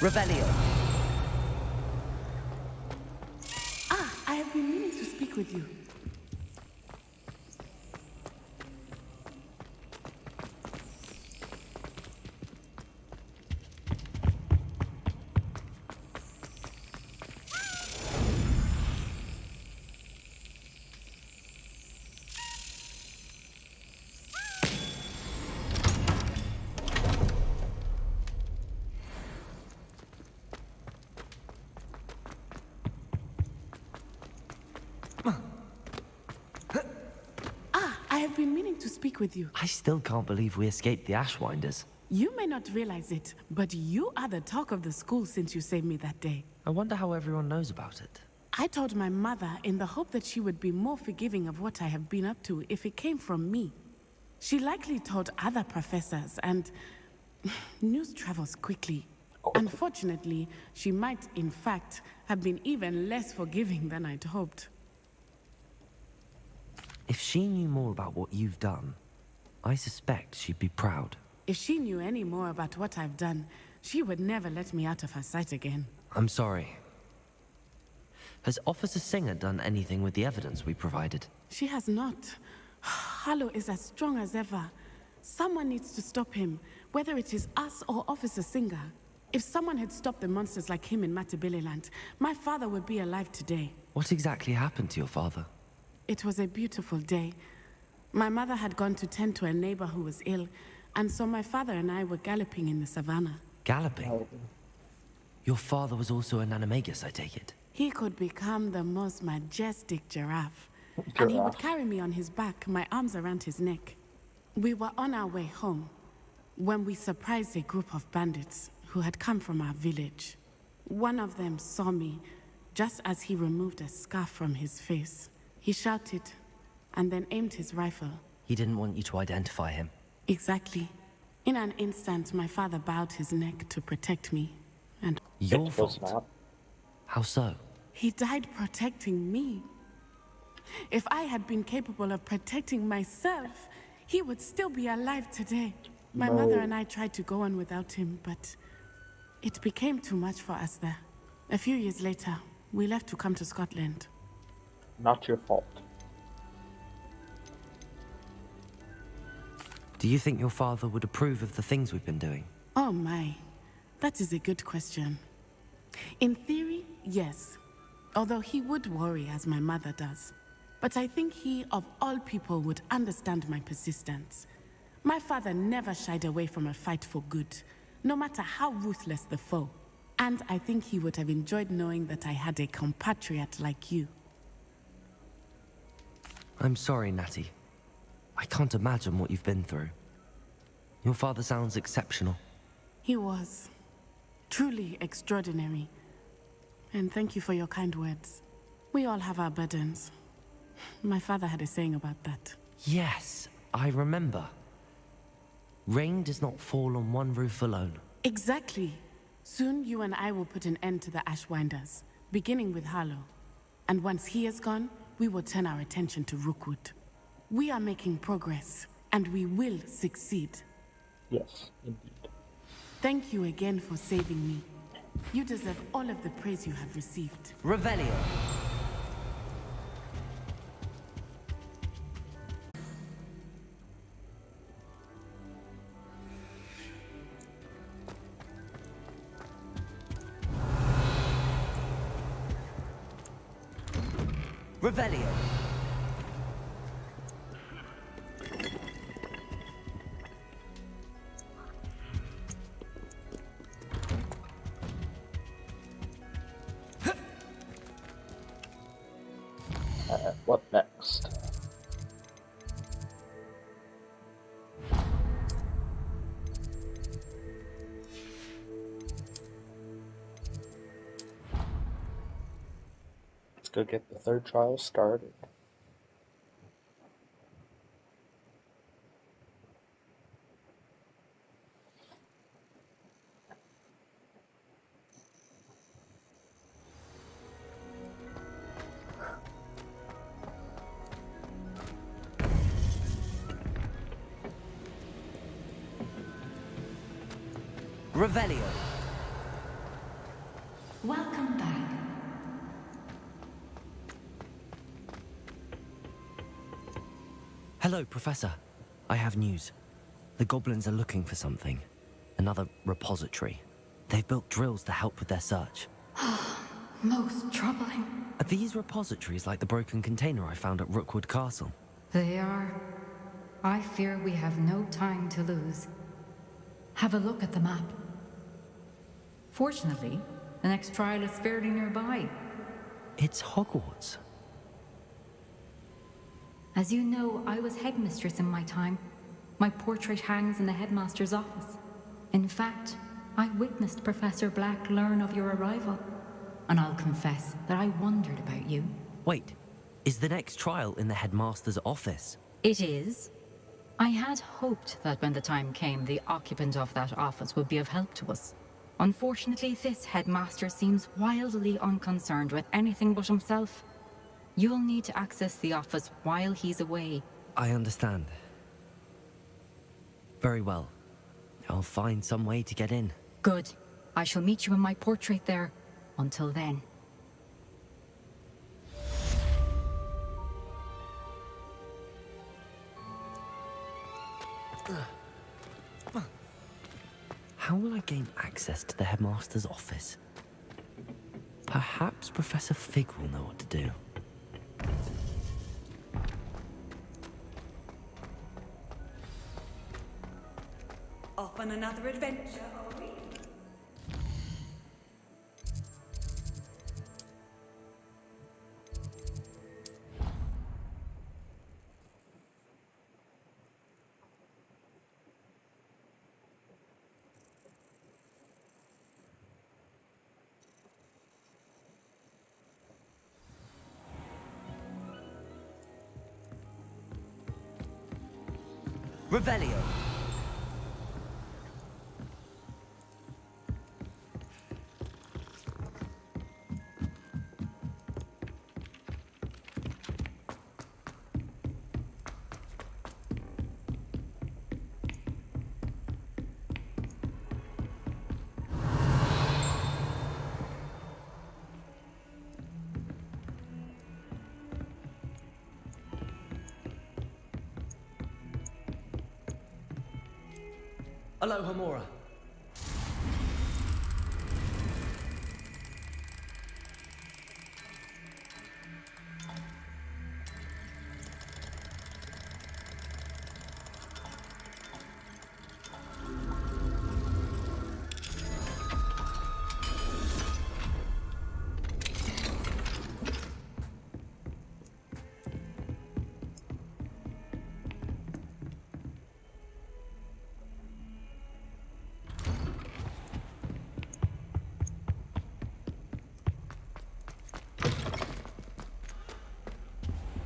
Revelio. Ah, I have been meaning to speak with you. I have been meaning to speak with you. I still can't believe we escaped the Ashwinders. You may not realize it, but you are the talk of the school since you saved me that day. I wonder how everyone knows about it. I told my mother in the hope that she would be more forgiving of what I have been up to if it came from me. She likely told other professors, and news travels quickly. Unfortunately, she might, in fact, have been even less forgiving than I'd hoped. If she knew more about what you've done, I suspect she'd be proud. If she knew any more about what I've done, she would never let me out of her sight again. I'm sorry. Has Officer Singer done anything with the evidence we provided? She has not. Harlow is as strong as ever. Someone needs to stop him, whether it is us or Officer Singer. If someone had stopped the monsters like him in Matabeleland, my father would be alive today. What exactly happened to your father? It was a beautiful day. My mother had gone to tend to a neighbor who was ill, and so my father and I were galloping in the savannah. Galloping? Your father was also an animagus, I take it? He could become the most majestic giraffe. And he would carry me on his back, my arms around his neck. We were on our way home when we surprised a group of bandits who had come from our village. One of them saw me just as he removed a scarf from his face. He shouted and then aimed his rifle. He didn't want you to identify him. Exactly. In an instant, my father bowed his neck to protect me, and your fault? How so? He died protecting me. If I had been capable of protecting myself, he would still be alive today. My mother and I tried to go on without him, but it became too much for us there. A few years later, we left to come to Scotland. Not your fault. Do you think your father would approve of the things we've been doing? Oh my, that is a good question. In theory, yes. Although he would worry as my mother does. But I think he, of all people, would understand my persistence. My father never shied away from a fight for good, no matter how ruthless the foe. And I think he would have enjoyed knowing that I had a compatriot like you. I'm sorry, Natty. I can't imagine what you've been through. Your father sounds exceptional. He was. Truly extraordinary. And thank you for your kind words. We all have our burdens. My father had a saying about that. Yes, I remember. Rain does not fall on one roof alone. Exactly. Soon you and I will put an end to the Ashwinders, beginning with Harlow. And once he is gone, we will turn our attention to Rookwood. We are making progress, and we will succeed. Yes, indeed. Thank you again for saving me. You deserve all of the praise you have received. Revelio. Revelio. What next? Let's go get the third trial started. Revelio. Welcome back. Hello, Professor. I have news. The goblins are looking for something. Another repository. They've built drills to help with their search. Most troubling. Are these repositories like the broken container I found at Rookwood Castle? They are. I fear we have no time to lose. Have a look at the map. Fortunately, the next trial is fairly nearby. It's Hogwarts. As you know, I was headmistress in my time. My portrait hangs in the headmaster's office. In fact, I witnessed Professor Black learn of your arrival. And I'll confess that I wondered about you. Wait, is the next trial in the headmaster's office? It is. I had hoped that when the time came, the occupant of that office would be of help to us. Unfortunately, this headmaster seems wildly unconcerned with anything but himself. You'll need to access the office while he's away. I understand. Very well. I'll find some way to get in. Good. I shall meet you in my portrait there. Until then. How will I gain access to the headmaster's office? Perhaps Professor Fig will know what to do. Off on another adventure, are we? Revelio! Aloha Mora.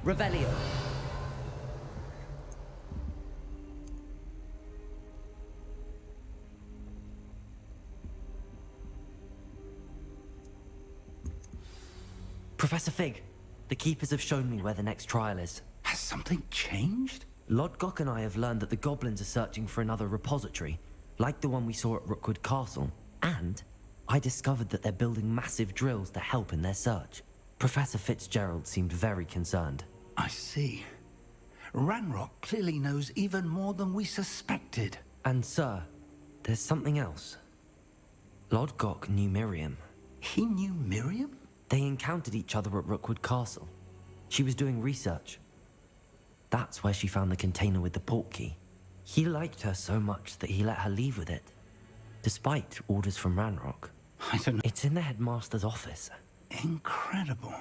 Revelio. Professor Fig, the Keepers have shown me where the next trial is. Has something changed? Lodgok and I have learned that the goblins are searching for another repository, like the one we saw at Rookwood Castle. And I discovered that they're building massive drills to help in their search. Professor Fitzgerald seemed very concerned. I see. Ranrock clearly knows even more than we suspected. And sir, there's something else. Lodgok knew Miriam. He knew Miriam? They encountered each other at Rookwood Castle. She was doing research. That's where she found the container with the port key. He liked her so much that he let her leave with it, despite orders from Ranrock. I don't know. It's in the headmaster's office. Incredible.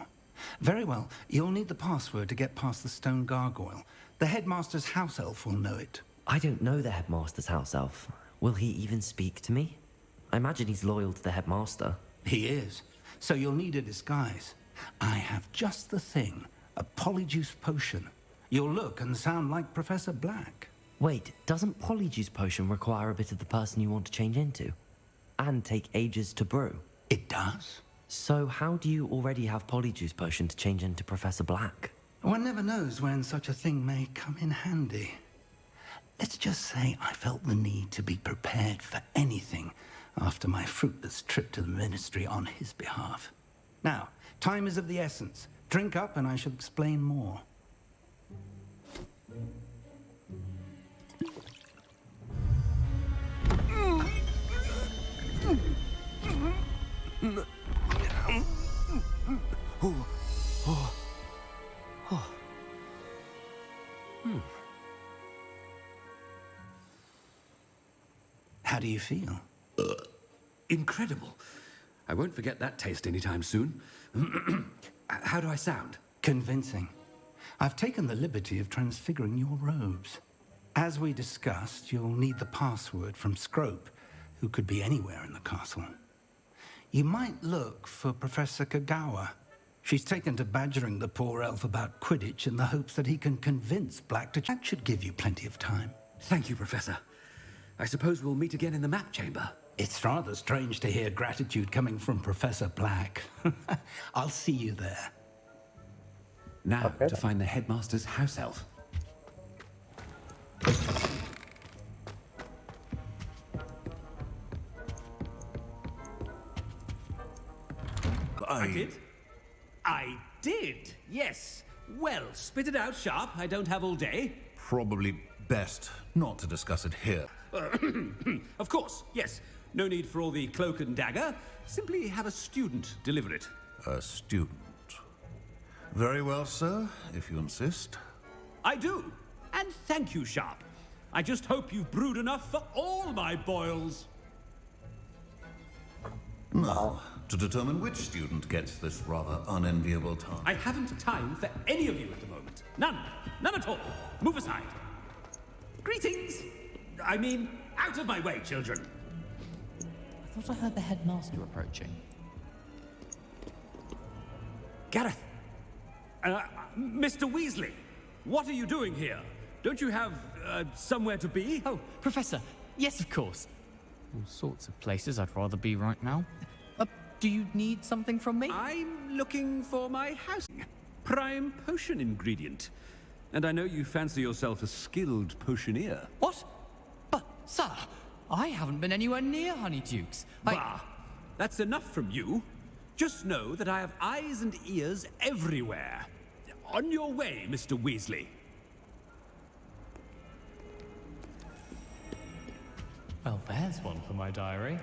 Very well. You'll need the password to get past the stone gargoyle. The headmaster's house elf will know it. I don't know the headmaster's house elf. Will he even speak to me? I imagine he's loyal to the headmaster. He is. So you'll need a disguise. I have just the thing. A polyjuice potion. You'll look and sound like Professor Black. Wait, doesn't Polyjuice Potion require a bit of the person you want to change into? And take ages to brew? It does. So how do you already have Polyjuice Potion to change into Professor Black? One never knows when such a thing may come in handy. Let's just say I felt the need to be prepared for anything, after my fruitless trip to the Ministry on his behalf. Now, time is of the essence. Drink up and I shall explain more. How do you feel? Incredible. I won't forget that taste anytime soon. How do I sound? Convincing. I've taken the liberty of transfiguring your robes. As we discussed, you'll need the password from Scrope, who could be anywhere in the castle. You might look for Professor Kagawa. She's taken to badgering the poor elf about Quidditch in the hopes that he can convince Black to... That should give you plenty of time. Thank you, Professor. I suppose we'll meet again in the map chamber. It's rather strange to hear gratitude coming from Professor Black. I'll see you there. Now Okay. to find the headmaster's house elf. I did, yes. Well, spit it out, Sharp. I don't have all day. Probably best not to discuss it here. Of course, yes. No need for all the cloak and dagger. Simply have a student deliver it. A student. Very well, sir, if you insist. I do. And thank you, Sharp. I just hope you've brewed enough for all my boils. Now, to determine which student gets this rather unenviable task. I haven't time for any of you at the moment. None. None at all. Move aside. Greetings. I mean, out of my way, children. I thought I heard the headmaster approaching. Gareth. Mr. Weasley, what are you doing here? Don't you have somewhere to be? Oh, Professor. Yes, of course. All sorts of places I'd rather be right now. Do you need something from me? I'm looking for my house. Prime potion ingredient. And I know you fancy yourself a skilled potioneer. What? But, sir, I haven't been anywhere near Honeydukes. Bah! That's enough from you. Just know that I have eyes and ears everywhere. On your way, Mr. Weasley. Well, there's one for my diary.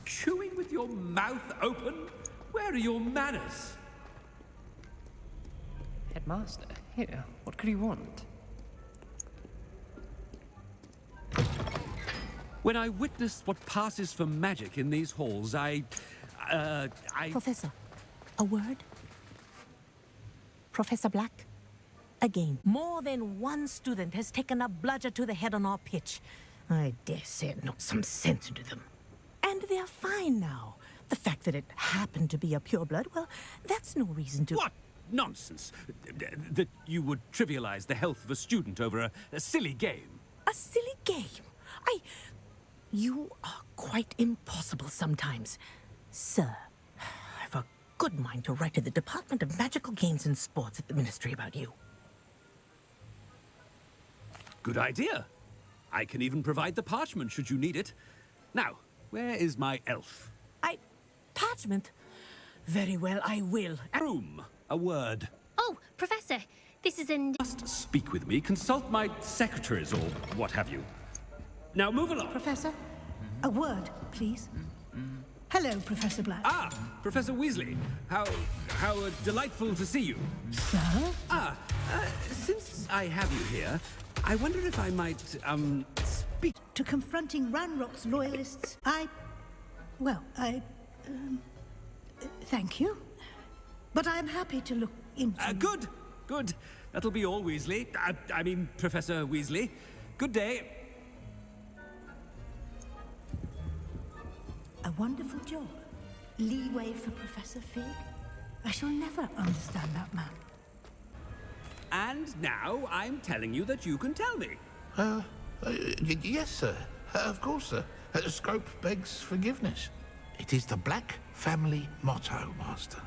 Chewing with your mouth open? Where are your manners? Headmaster, here, what could he want? When I witness what passes for magic in these halls, I... Professor, a word? Professor Black? Again, more than one student has taken a bludger to the head on our pitch. I dare say it knocked some sense into them. And they're fine now. The fact that it happened to be a pureblood, well, that's no reason to... What nonsense! That you would trivialize the health of a student over a silly game. A silly game? You are quite impossible sometimes. Sir, I've a good mind to write to the Department of Magical Games and Sports at the Ministry about you. Good idea. I can even provide the parchment should you need it. Now, where is my elf? Parchment? Very well, I will. Room. A word. Oh, Professor, this is in... Must speak with me. Consult my secretaries or what have you. Now move along. Professor, a word, please. Hello, Professor Black. Ah, Professor Weasley. How delightful to see you. Sir? Since I have you here, I wonder if I might, speak... To confronting Ranrock's loyalists, thank you. But I'm happy to look into... Good. That'll be all, Weasley. I mean, Professor Weasley. Good day. A wonderful job. Leeway for Professor Fig. I shall never understand that man. And now I'm telling you that you can tell me. Yes, sir. Of course, sir. Scrope begs forgiveness. It is the Black family motto, Master.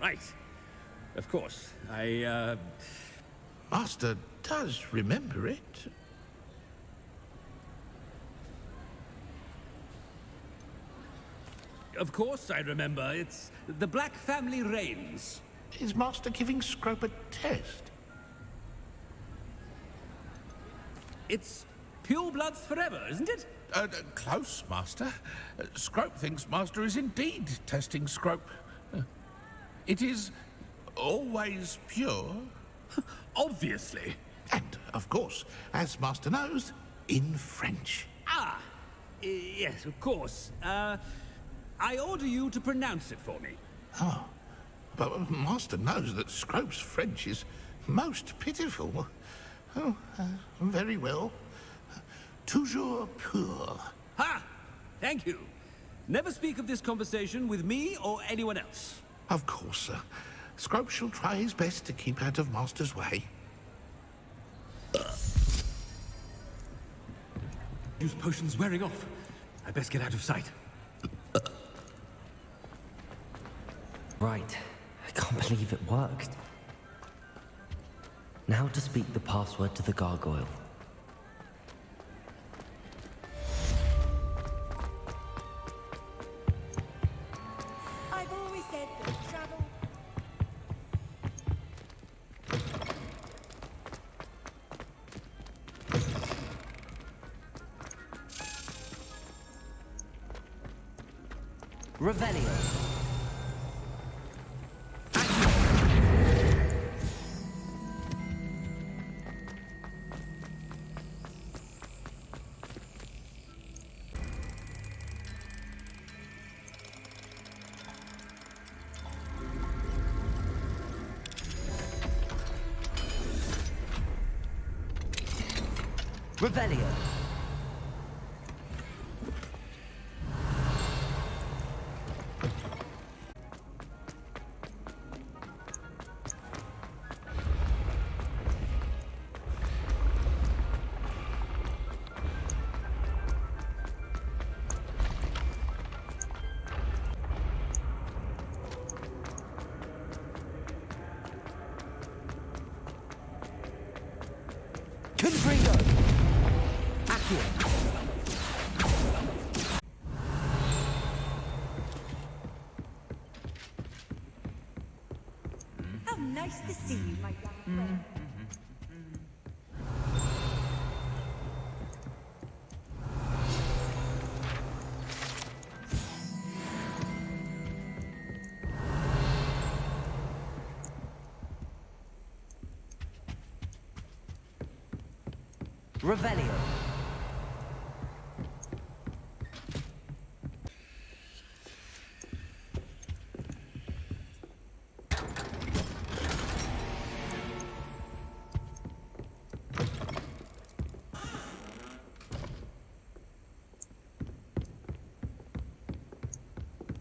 Right. Of course. Master does remember it. Of course I remember. It's the Black family reigns. Is Master giving Scrope a test? It's pure bloods forever, isn't it? Close, Master. Scrope thinks Master is indeed testing Scrope. It is always pure. Obviously. And, of course, as Master knows, in French. Yes, of course. I order you to pronounce it for me. Oh, but Master knows that Scrope's French is most pitiful. Oh, very well. Toujours pur. Ha! Thank you. Never speak of this conversation with me or anyone else. Of course, sir. Scrope shall try his best to keep out of Master's way. Use potion's wearing off. I best get out of sight. Right. I can't believe it worked. Now to speak the password to the gargoyle. I've always said that travel... Revelio. Revelio. Confringo. Accio. How nice to see you, my young friend. Revelio.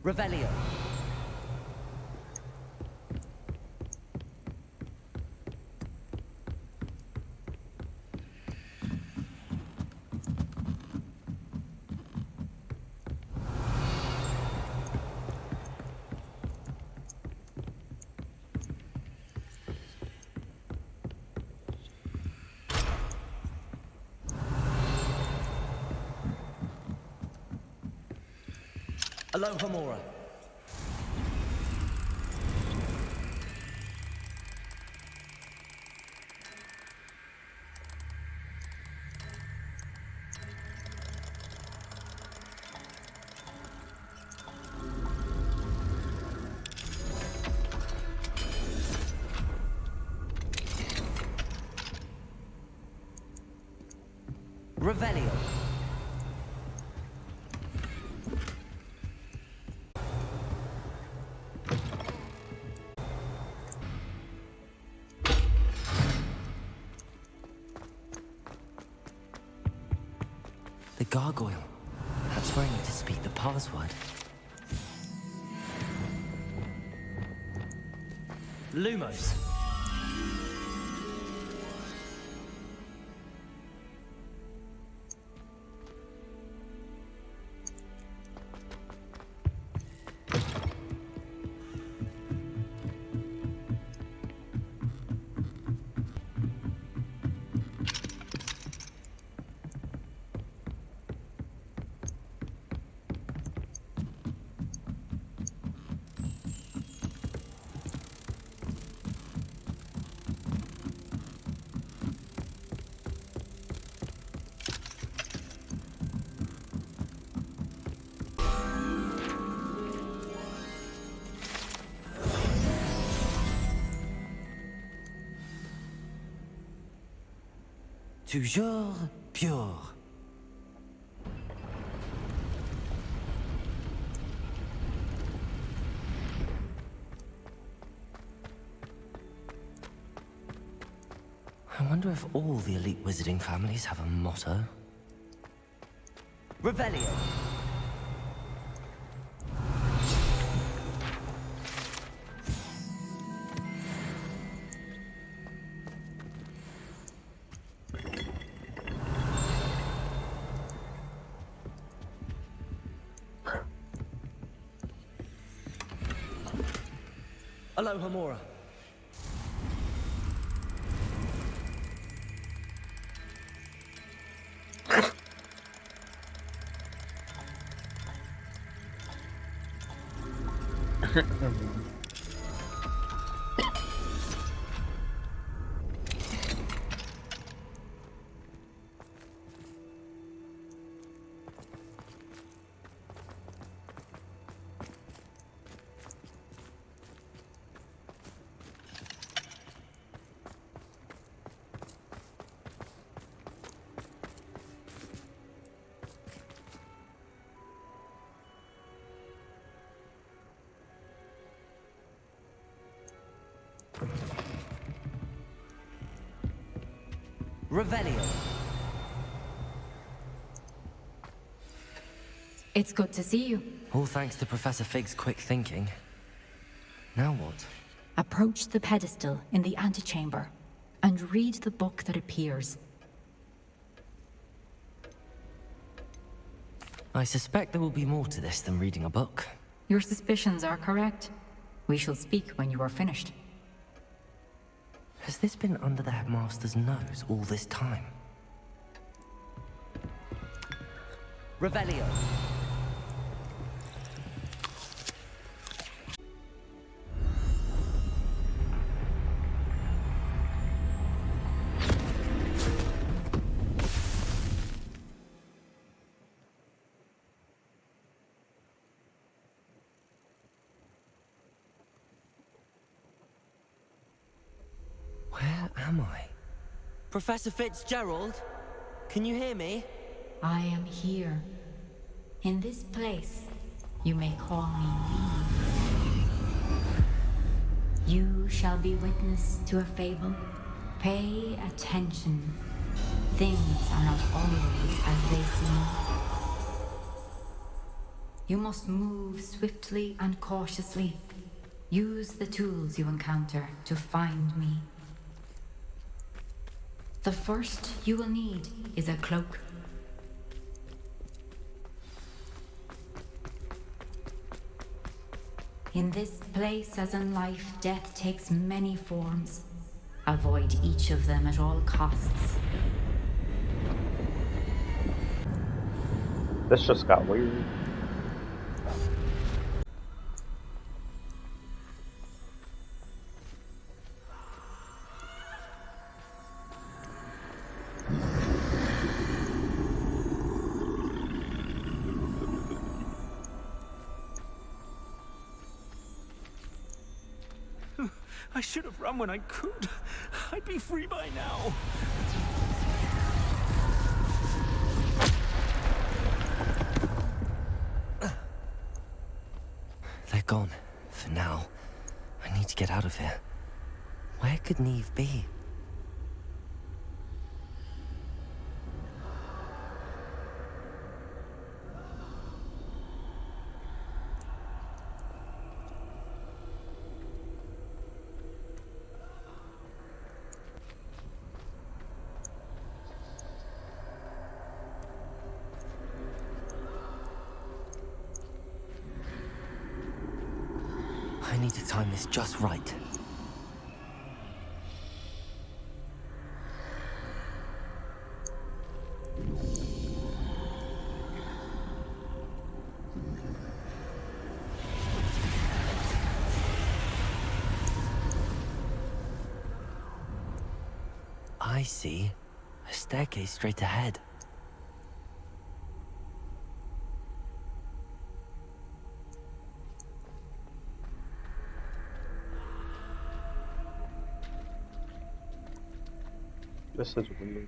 Revelio. Aloha Mora. Revelio. The gargoyle. That's where I need to speak the password. Lumos. toujours pure. I wonder if all the elite wizarding families have a motto. Revelio. Aloha, Mora. Revelio. It's good to see you. All thanks to Professor Fig's quick thinking. Now what? Approach the pedestal in the antechamber and read the book that appears. I suspect there will be more to this than reading a book. Your suspicions are correct. We shall speak when you are finished. Has this been under the headmaster's nose all this time? Revelio. Where am I? Professor Fitzgerald? Can you hear me? I am here. In this place, you may call me Lee. You shall be witness to a fable. Pay attention. Things are not always as they seem. You must move swiftly and cautiously. Use the tools you encounter to find me. The first you will need is a cloak. In this place, as in life, death takes many forms. Avoid each of them at all costs. This just got weird. I should have run when I could. I'd be free by now. They're gone. For now. I need to get out of here. Where could Neve be? I need to time this just right. I see. A staircase straight ahead. This is weird.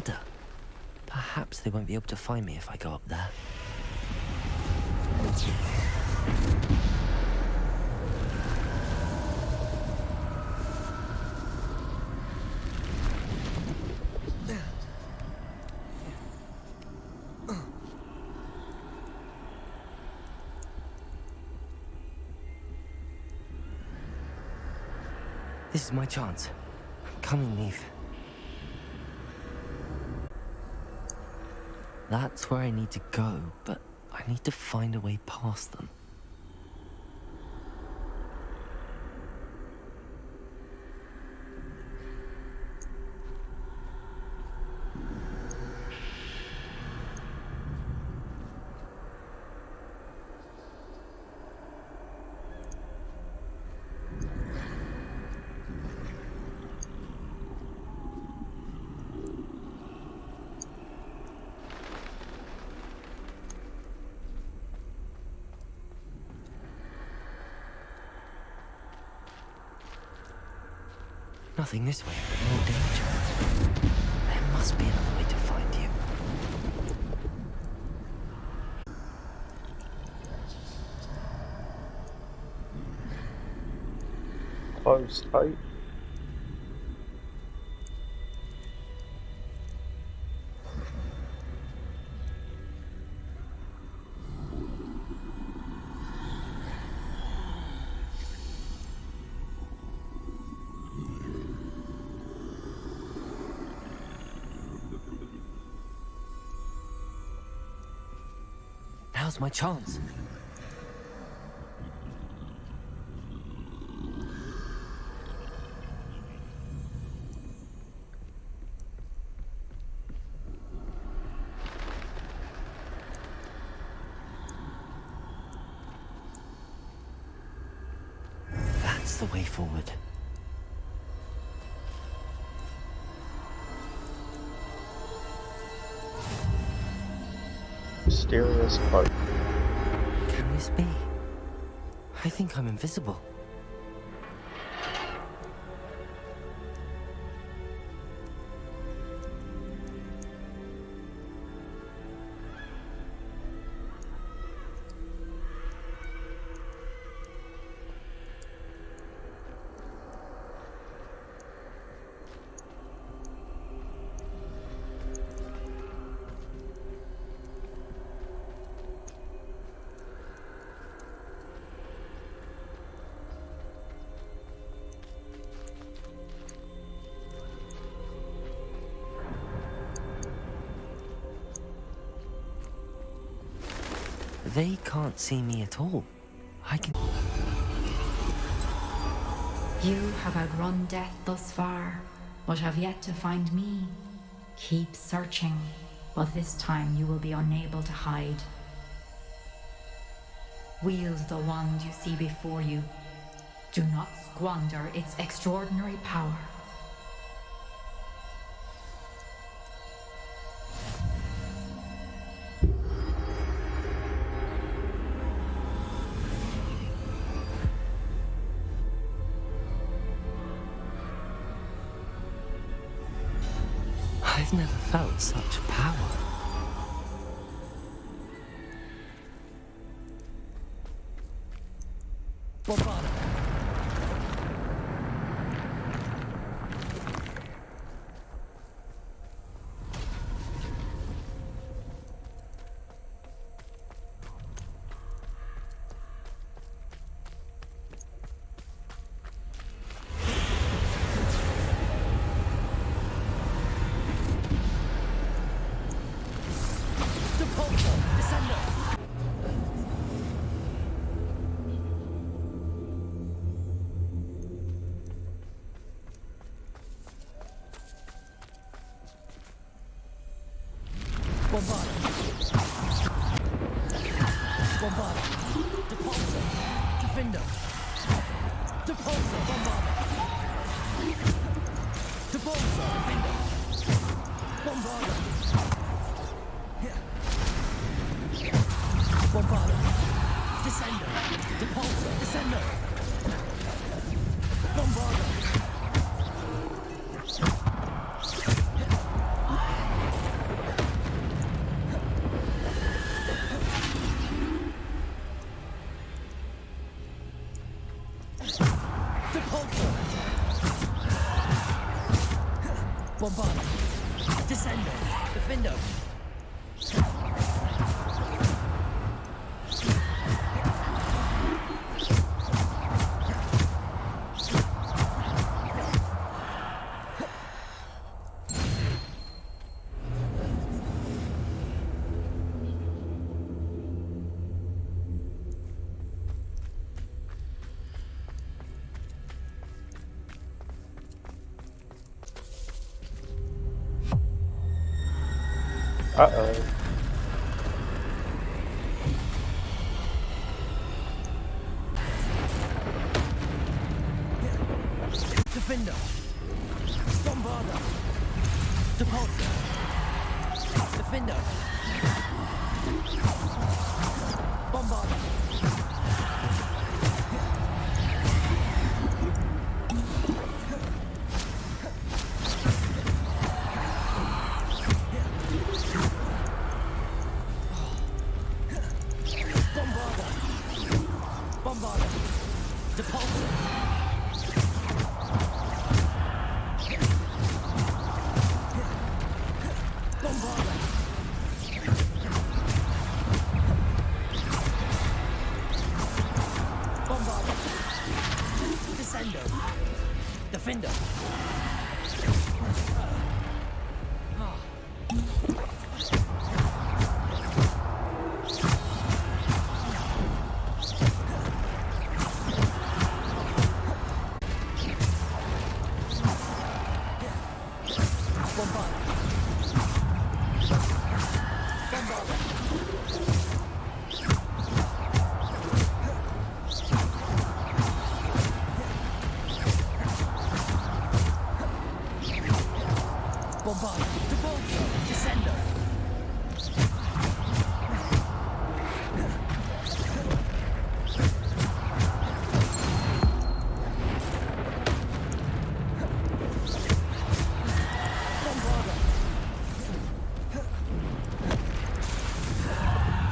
ladder. Perhaps they won't be able to find me if I go up there. This is my chance. Come and leave. That's where I need to go, but I need to find a way past them. Nothing this way, but more danger. There must be another way to find you. Close tight. Now's my chance. That's the way forward. Mysterious part. Can this be? I think I'm invisible. They can't see me at all. I can... You have outrun death thus far, but have yet to find me. Keep searching, but this time you will be unable to hide. Wield the wand you see before you. Do not squander its extraordinary power. I've never felt such power. Bombard! Bombarda. Descendo. Defendo. Uh-oh. Defendo. Bombarda. Depulso. Defendo. Bombarda. Bombarda. Depulso. Bombarda. Bombarda. Descendo. Defendo. Bombarda. Bombarda. Bombarda. Depulso. Descendo. Bombarda.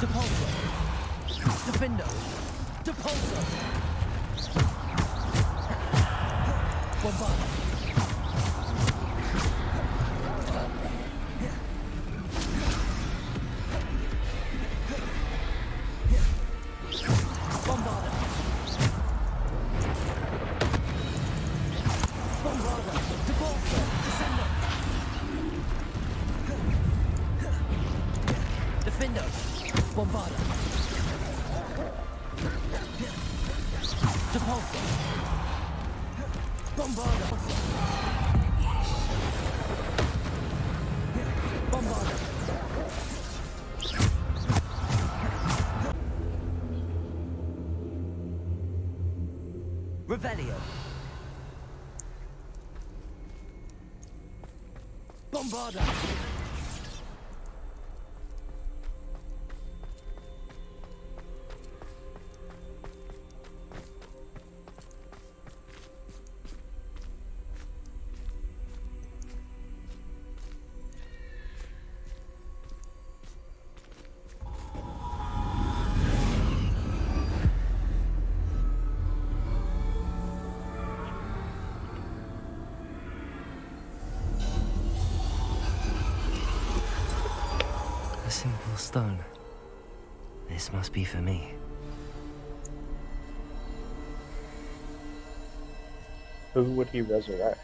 Depulso. Defendo. Depulso. Bombarda. Bombarda. Bombarda. Depulso. Descendo. Defendo. Bombarda. Depulso. Bombarda. Bombarda. Revelio. Bombarda. A simple stone. This must be for me. Who would he resurrect?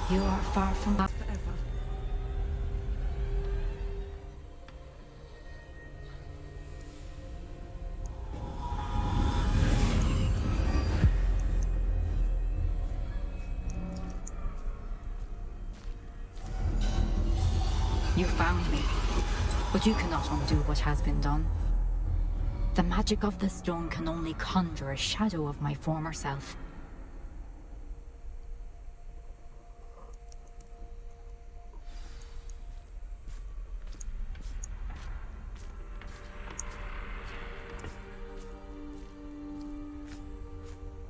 You are far from that forever. You found me, but you cannot undo what has been done. The magic of the stone can only conjure a shadow of my former self.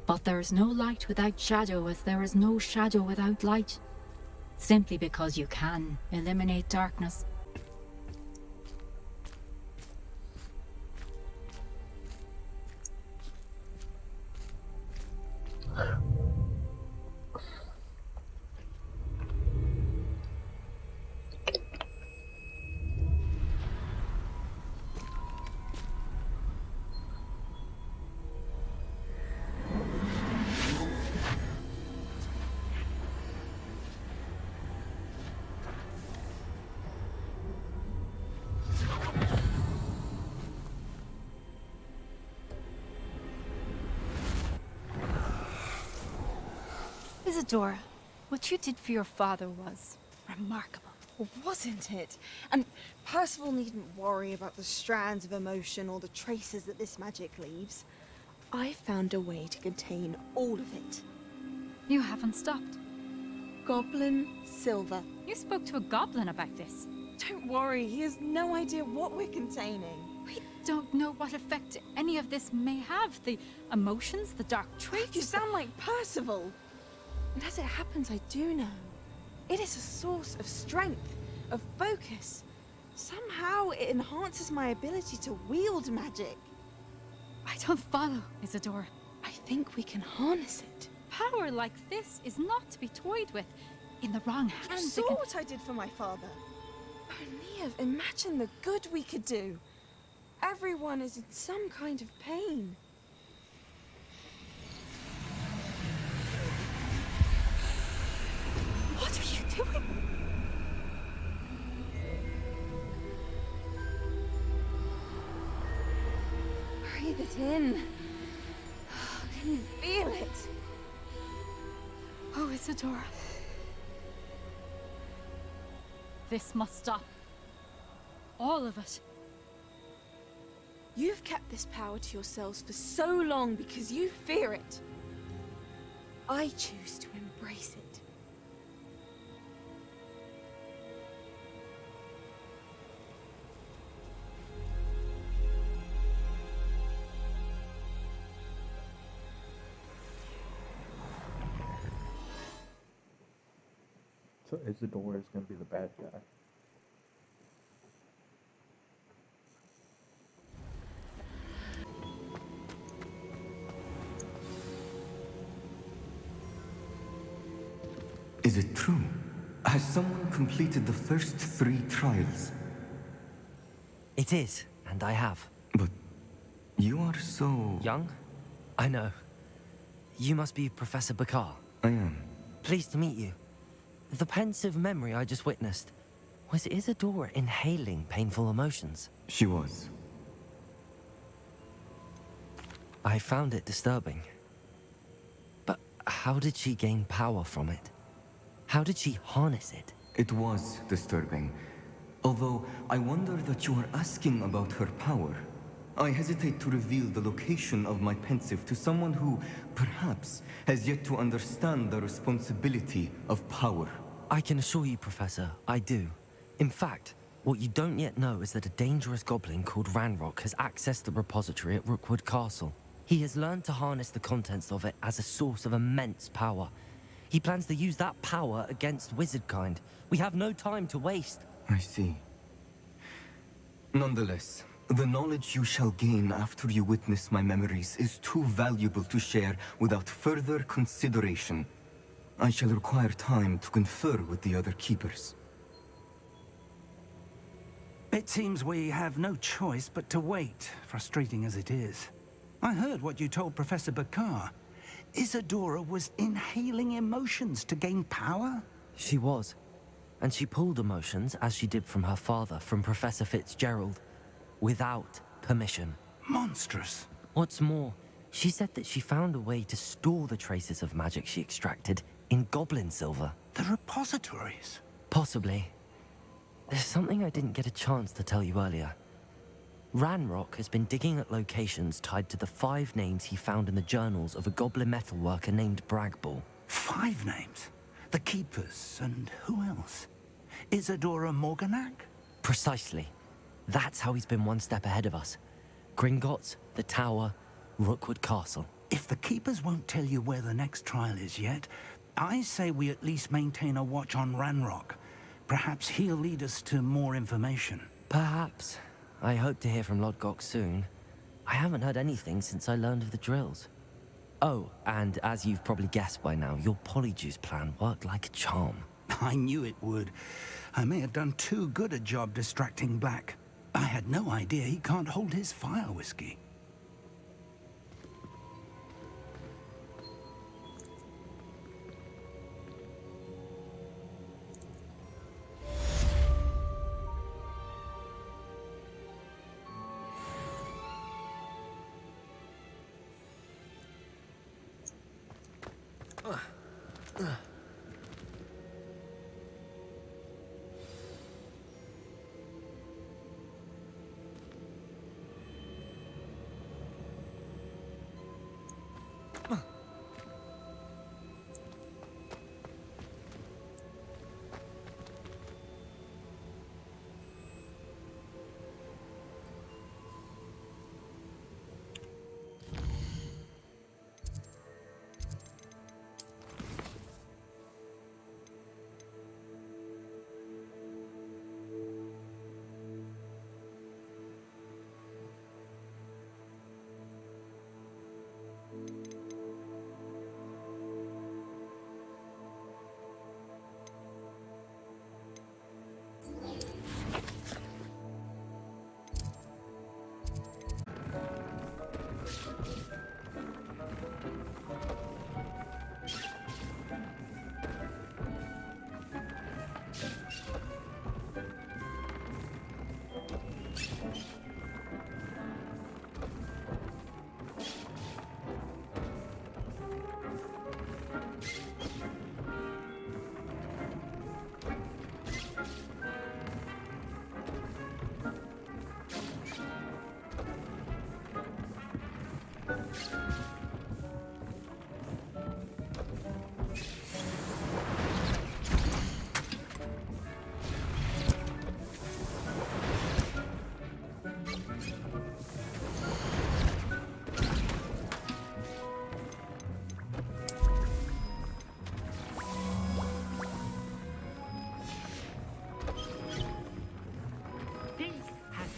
But But there is no light without shadow, as there is no shadow without light. Simply because you can eliminate darkness. Isadora, what you did for your father was remarkable. Well, wasn't it? And Percival needn't worry about the strands of emotion or the traces that this magic leaves. I found a way to contain all of it. You haven't stopped. Goblin Silver. You spoke to a goblin about this. Don't worry, he has no idea what we're containing. We don't know what effect any of this may have. The emotions, the dark traits. You sound like Percival. And as it happens, I do know. It is a source of strength, of focus. Somehow it enhances my ability to wield magic. I don't follow, Isadora. I think we can harness it. Power like this is not to be toyed with. In the wrong hands, You saw what I did for my father. Oh, Neve, imagine the good we could do. Everyone is in some kind of pain. What are you doing? Breathe it in. Can you feel it? Oh, Isadora. This must stop. All of it. You've kept this power to yourselves for so long because you fear it. I choose to embrace it. So Isadora is going to be the bad guy. Is it true? Has someone completed the first 3 trials? It is, and I have. But you are so... Young? I know. You must be Professor Bakar. I am. Pleased to meet you. The pensive memory I just witnessed, was Isadora inhaling painful emotions? She was. I found it disturbing. But how did she gain power from it? How did she harness it? It was disturbing. Although, I wonder that you are asking about her power. I hesitate to reveal the location of my pensive to someone who, perhaps, has yet to understand the responsibility of power. I can assure you, Professor, I do. In fact, what you don't yet know is that a dangerous goblin called Ranrock has accessed the repository at Rookwood Castle. He has learned to harness the contents of it as a source of immense power. He plans to use that power against wizardkind. We have no time to waste. I see. Nonetheless, the knowledge you shall gain after you witness my memories is too valuable to share without further consideration. I shall require time to confer with the other keepers. It seems we have no choice but to wait, frustrating as it is. I heard what you told Professor Bakar. Isadora was inhaling emotions to gain power? She was. And she pulled emotions, as she did from her father, from Professor Fitzgerald, without permission. Monstrous. What's more, she said that she found a way to store the traces of magic she extracted in goblin silver. The repositories? Possibly. There's something I didn't get a chance to tell you earlier. Ranrock has been digging at locations tied to the 5 names he found in the journals of a goblin metalworker named Bragball. 5 names? The Keepers, and who else? Isadora Morganac? Precisely. That's how he's been one step ahead of us. Gringotts, the Tower, Rookwood Castle. If the Keepers won't tell you where the next trial is yet, I say we at least maintain a watch on Ranrock. Perhaps he'll lead us to more information. Perhaps. I hope to hear from Lodgok soon. I haven't heard anything since I learned of the drills. Oh, and as you've probably guessed by now, your Polyjuice plan worked like a charm. I knew it would. I may have done too good a job distracting Black. I had no idea he can't hold his fire whiskey.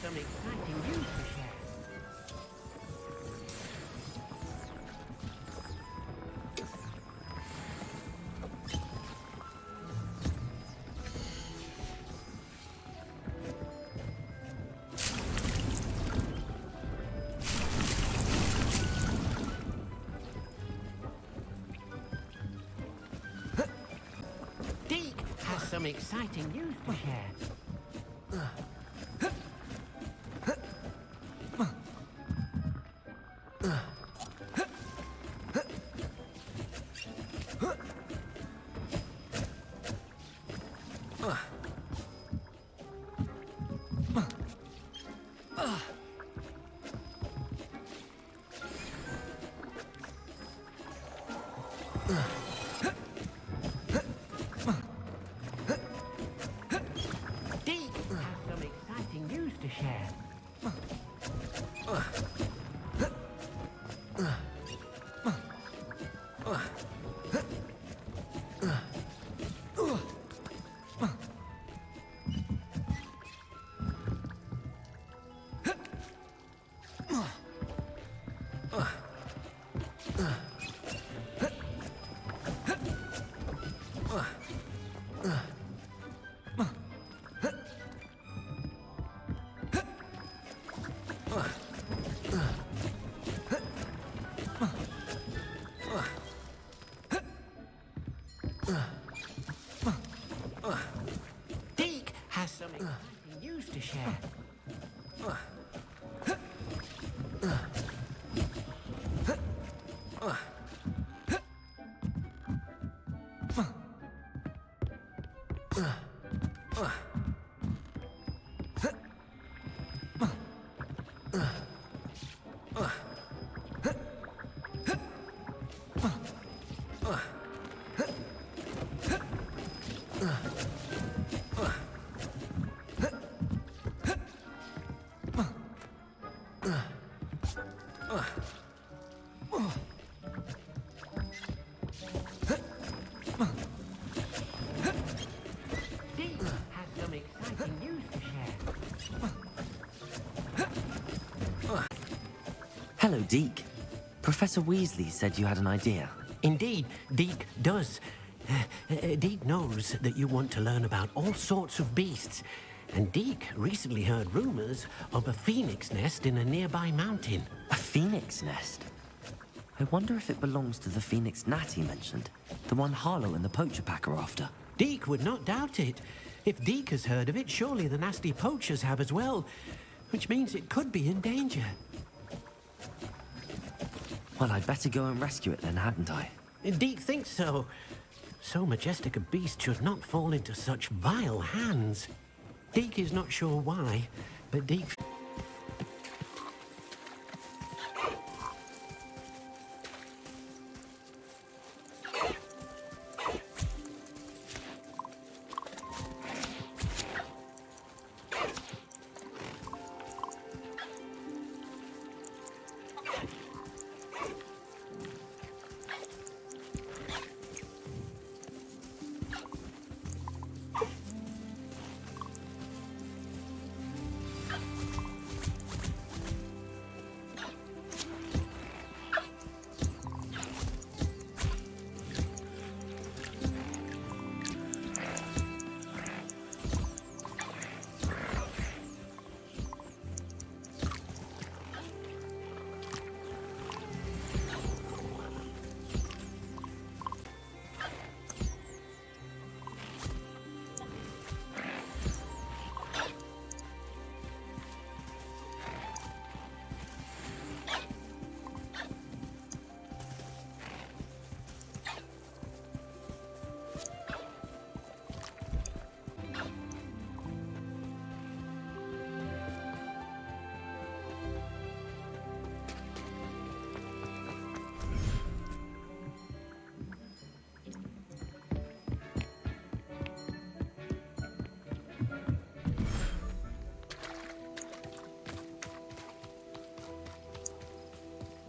Some exciting news to share. Deke has some exciting news to share. Deke has some exciting news to share. Hello, Deke. Professor Weasley said you had an idea. Indeed, Deke does. Deke knows that you want to learn about all sorts of beasts. And Deke recently heard rumors of a phoenix nest in a nearby mountain. A phoenix nest? I wonder if it belongs to the phoenix gnat he mentioned. The one Harlow and the poacher pack are after. Deke would not doubt it. If Deke has heard of it, surely the nasty poachers have as well. Which means it could be in danger. Well, I'd better go and rescue it then, hadn't I? Deke thinks so. So majestic a beast should not fall into such vile hands. Deke is not sure why, but Deke...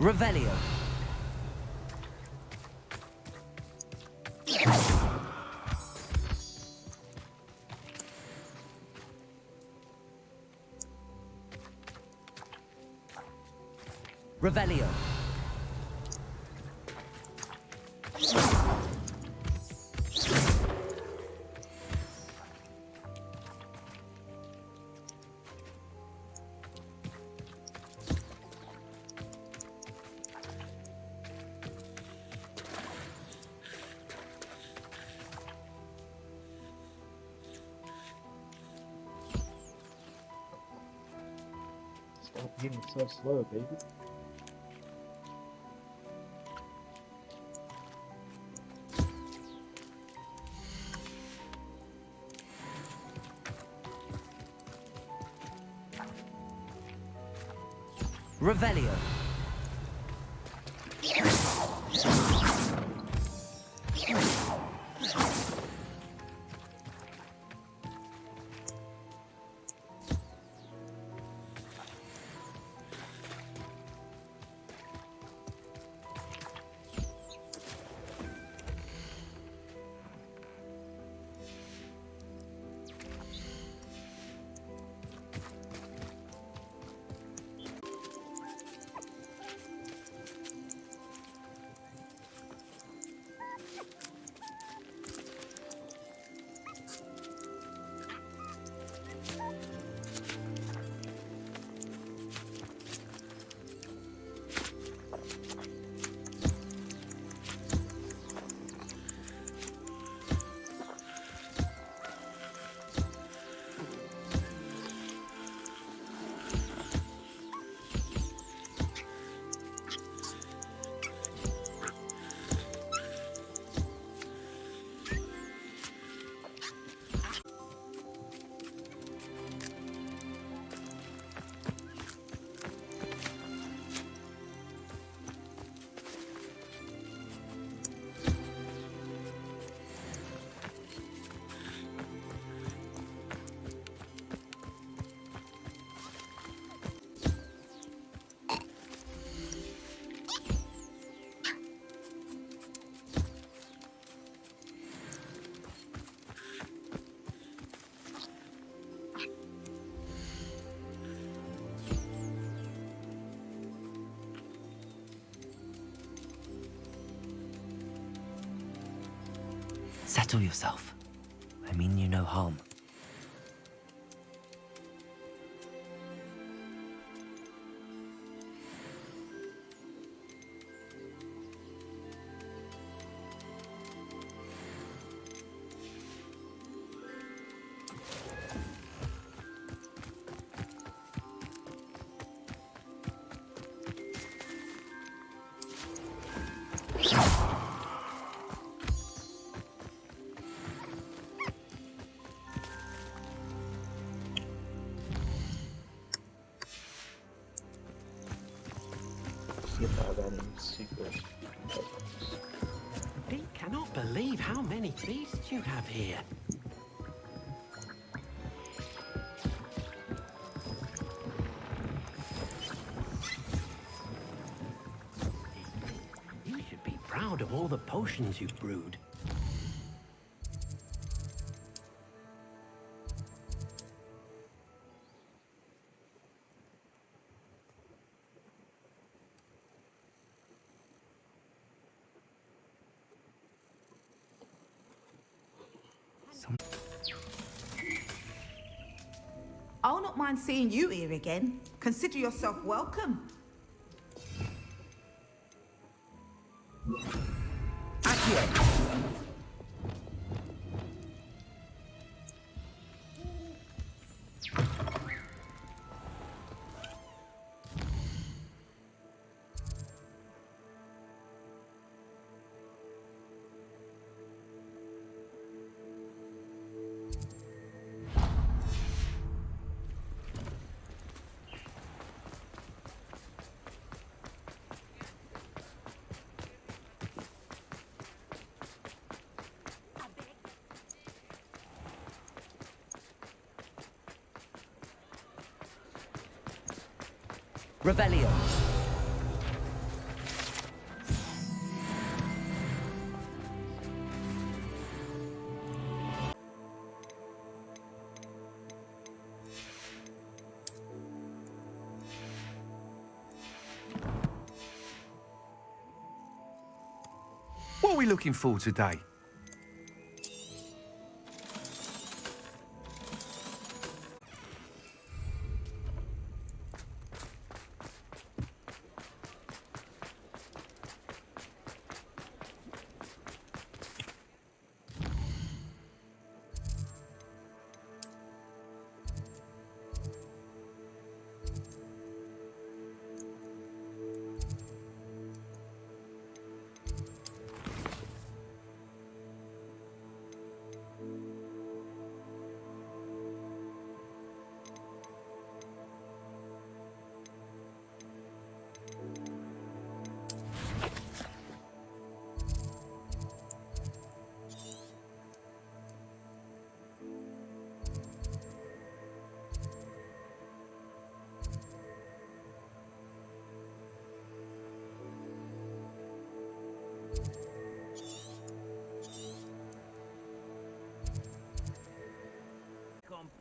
Revelio. Revelio. Stop being so slow, baby. Revelio. Settle yourself. I mean you no harm. See if I have any secret weapons. He cannot believe how many beasts you have here. You should be proud of all the potions you've brewed. I'll not mind seeing you here again. Consider yourself welcome. Revelio. What are we looking for today?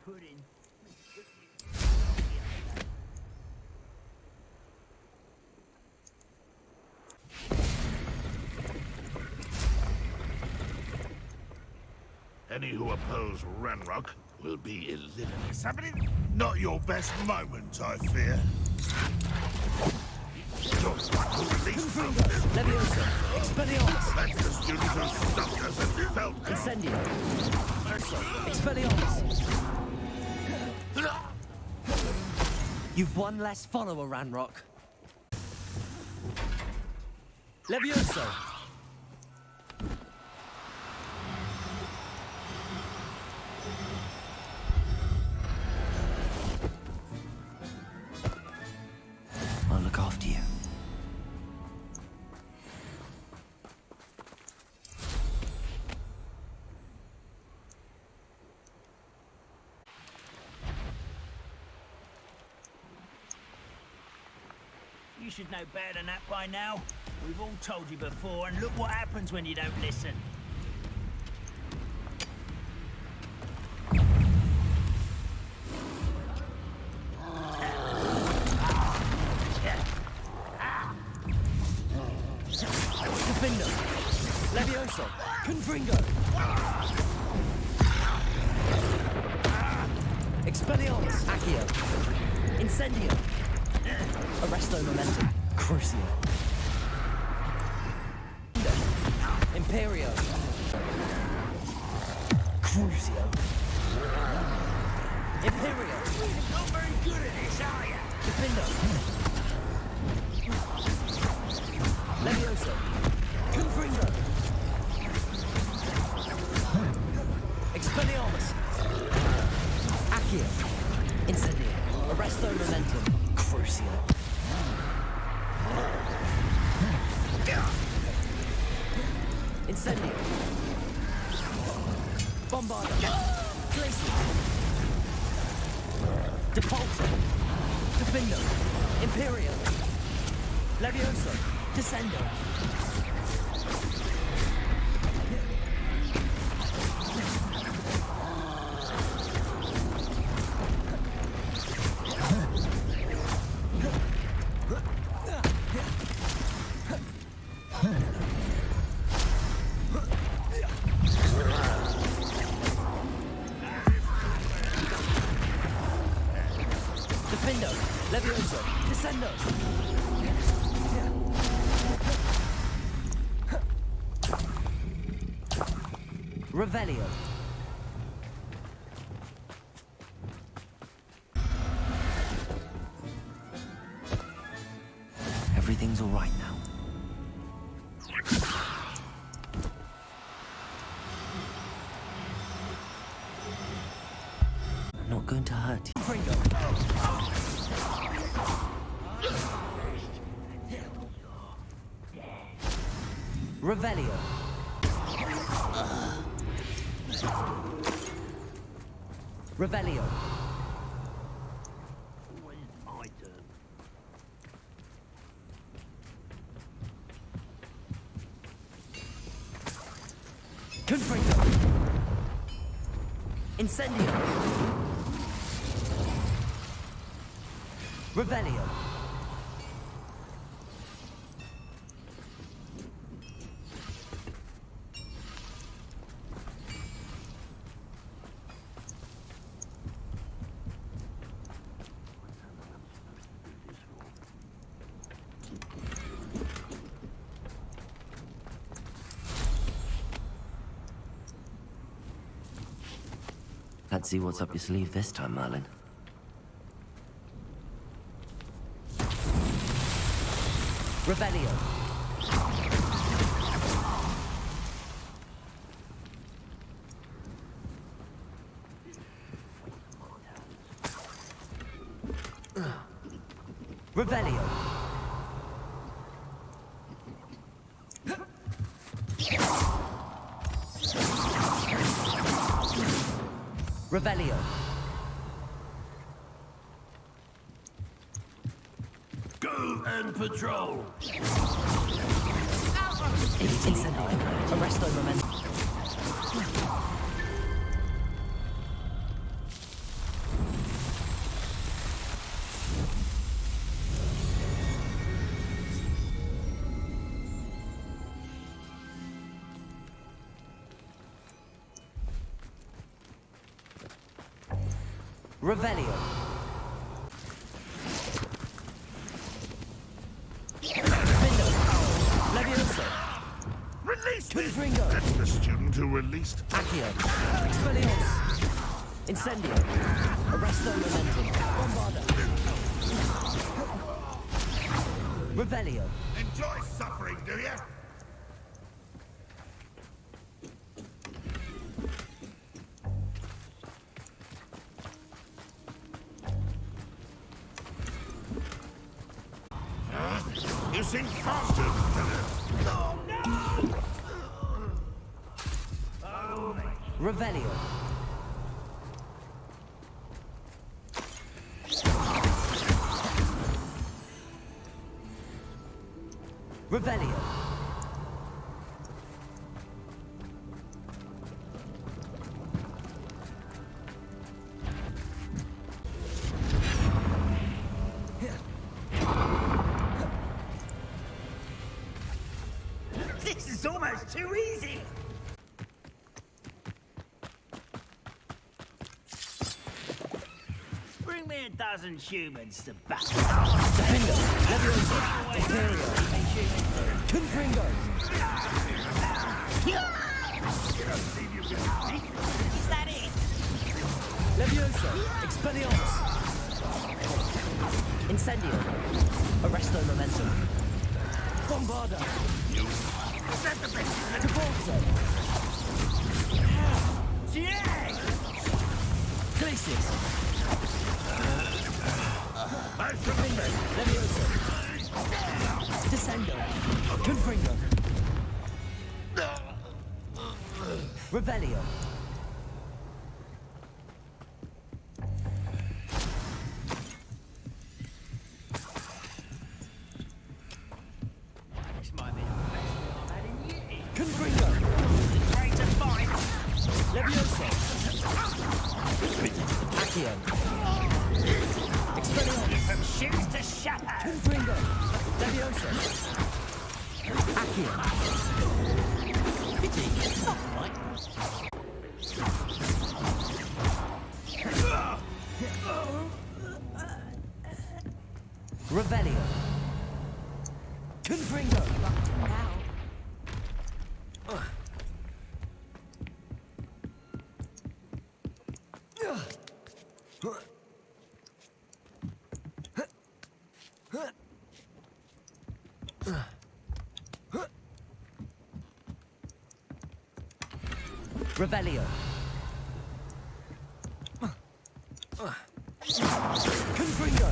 Pudding. Any who oppose Ranrock will be eliminated. Somebody? Not your best moment, I fear. Leviosa. Expelliarmus. That's the student who stopped us and felt Incendio. Expelliarmus. You've one less follower, Ranrock. Levioso. I'll look after you. You should know better than that by now. We've all told you before, and look what happens when you don't listen. Defender. Levioso. Confringo. Expelliarmus. Accio. Incendio. Arresto Momentum. Crucio. Imperio. Crucio. Imperio. Not very good at this, are you? Defendo. Levioso. Confringo. Expelliarmus. Accio. Incendio. Arresto Momentum. Crucio. Incendio. Bombarda. Glacier. Depulso. Defendo. Imperio. Levioso. Descendo. Defendo. Levioso. Descendo. Revelio. Everything's all right now. I'm not going to hurt you. Fringo. Revelio. Revelio. Confringo. Incendio. Revelio. Let's see what's up your sleeve this time, Merlin. Revelio. Revelio. Revelio. Go and patrol. Incendio. Arresto Momentum. Revelio. Levioso. Release me! Confringo. That's the student who released. Accio. Expelliarmus. Incendio. Arresto Momentum. Bombarda. Revelio. Enjoy suffering, do you? You seem faster, Lieutenant. Oh, no! Revelio. Revelio. This is almost too easy. me a dozen humans to back. Defender, Leviosa, Imperio, Confringo. Is that it? Leviosa, Expelliarmus. Incendio, Arresto Momentum. Bombarda. Is that the best? Cabalso. Yeah! Glacius. Defender, Leviosa. Descendo, Confringo. Revelio. This might be the best one I've had in years. Confringo. Ready to fight? Leviosa. Accio. Expelliarmus. From shoes to chapeau. Confringo. Leviosa. Accio. Pity. Not right. Revelio. Confringo. Revelio. Confringo.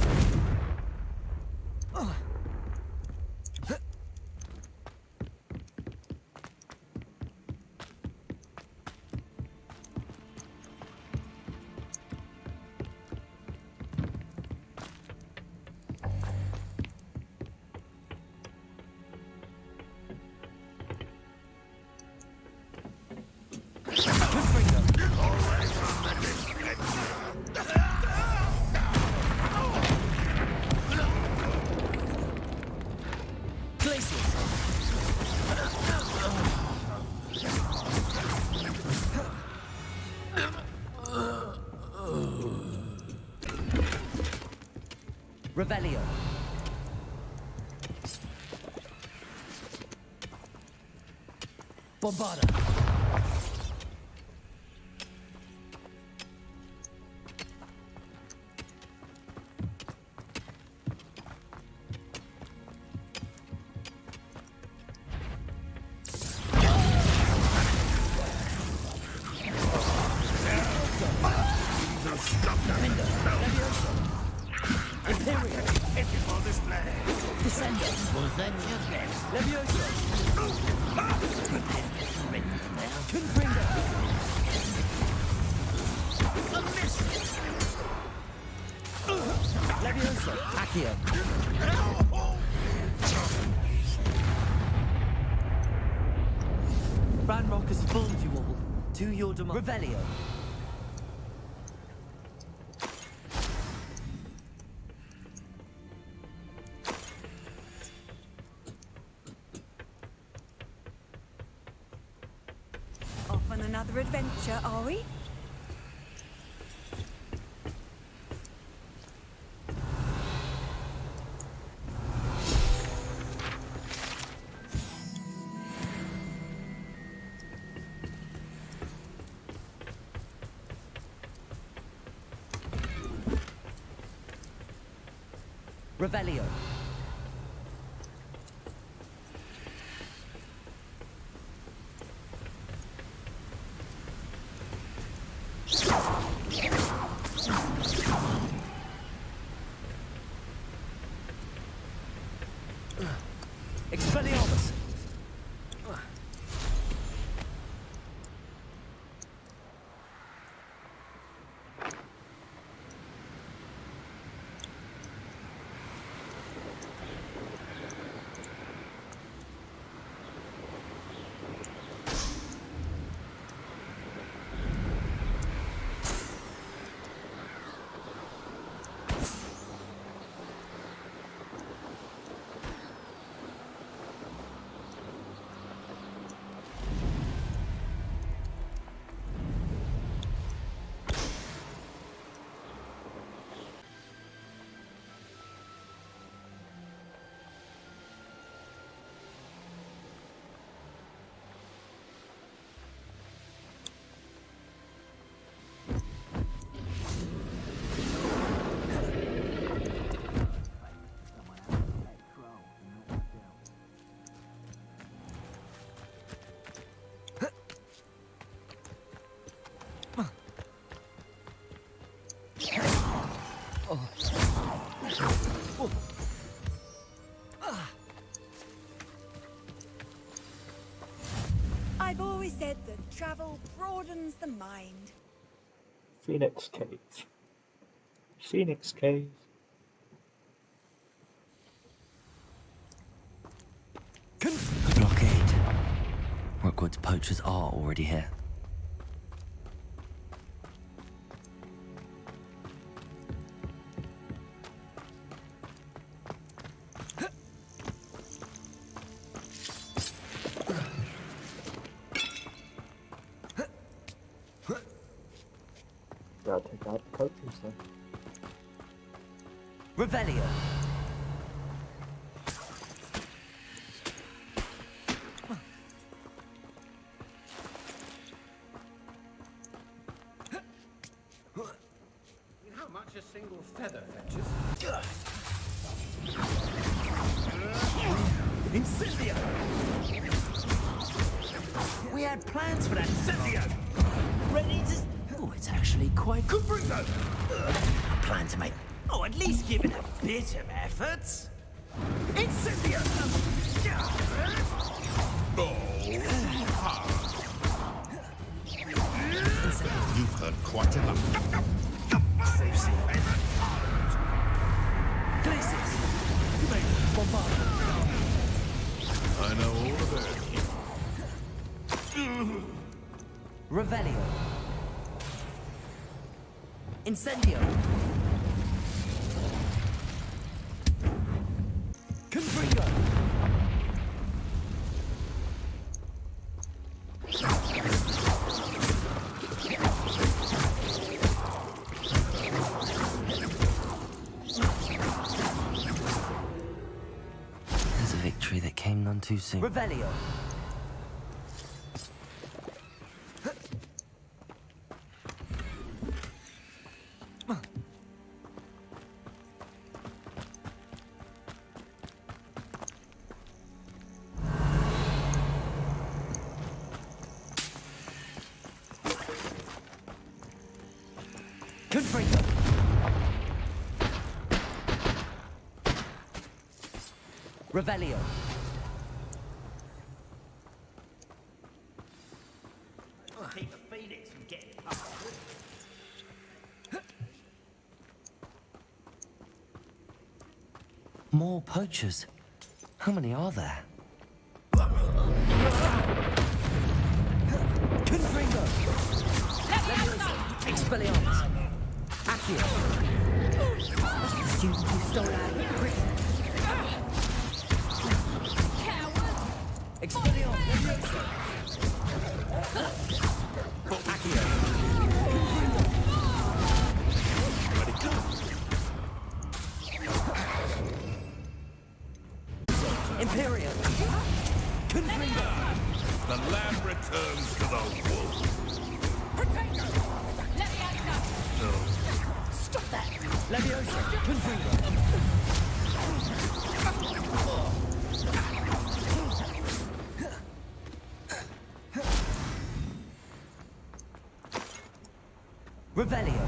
Revelio. Bombarda. Ranrock has fooled you all. To your demand. Revelio. Off on another adventure, are we? Revelio. Expelliarmus. I've always said that travel broadens the mind. Phoenix Cave. Phoenix Cave. The blockade. Rookwood's poachers are already here. Gotta take out the poachers then. Revelio. You know how much a single feather fetches? Incendio! We had plans for that. Incendio! Ready to... Oh, it's actually quite... Confringo! I plan to make... Oh, at least give it a bit of effort. Incendio! You've heard quite enough. Glacius! You may bombard. I know all about it. Revelio. Incendio. Confringo. There's a victory that came none too soon. Revelio. Confringo. Revelio. Keep the Phoenix from getting past. More poachers. How many are there? Confringo. Expelliarmus. Accio. That's the student who stole our prison. Expelliarmus. Accio. Let it go. Imperium. Confringo. The lamb returns to the wolf. Stop that! Leviosa, Confringo. Revelio.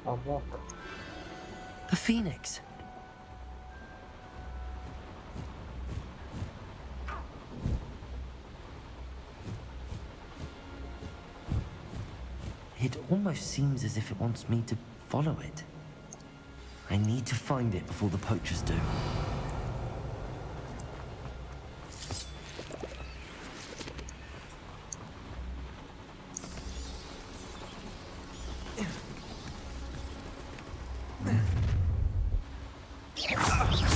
Unlock. The Phoenix. It almost seems as if it wants me to follow it. I need to find it before the poachers do.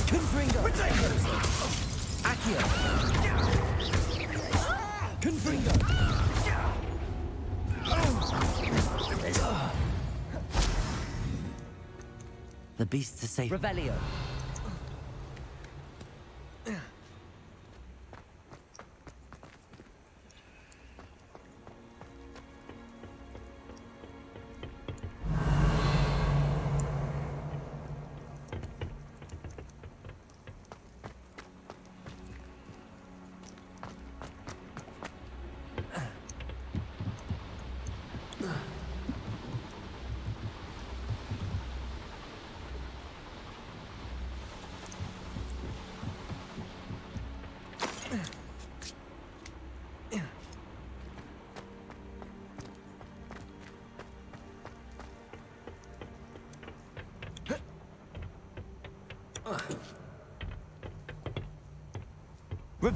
Confringo! Accio! Confringo! The beasts are safe. Revelio!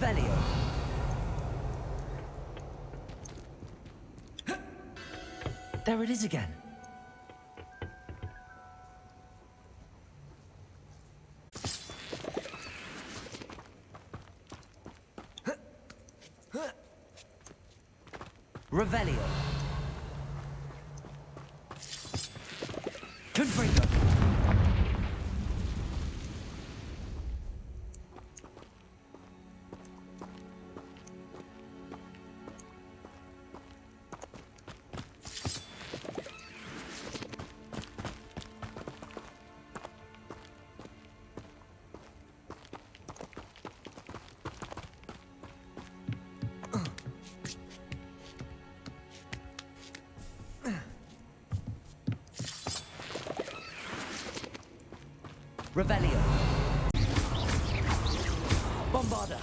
Revelio. There it is again. Revelio. Confringo. Revelio. Bombarda.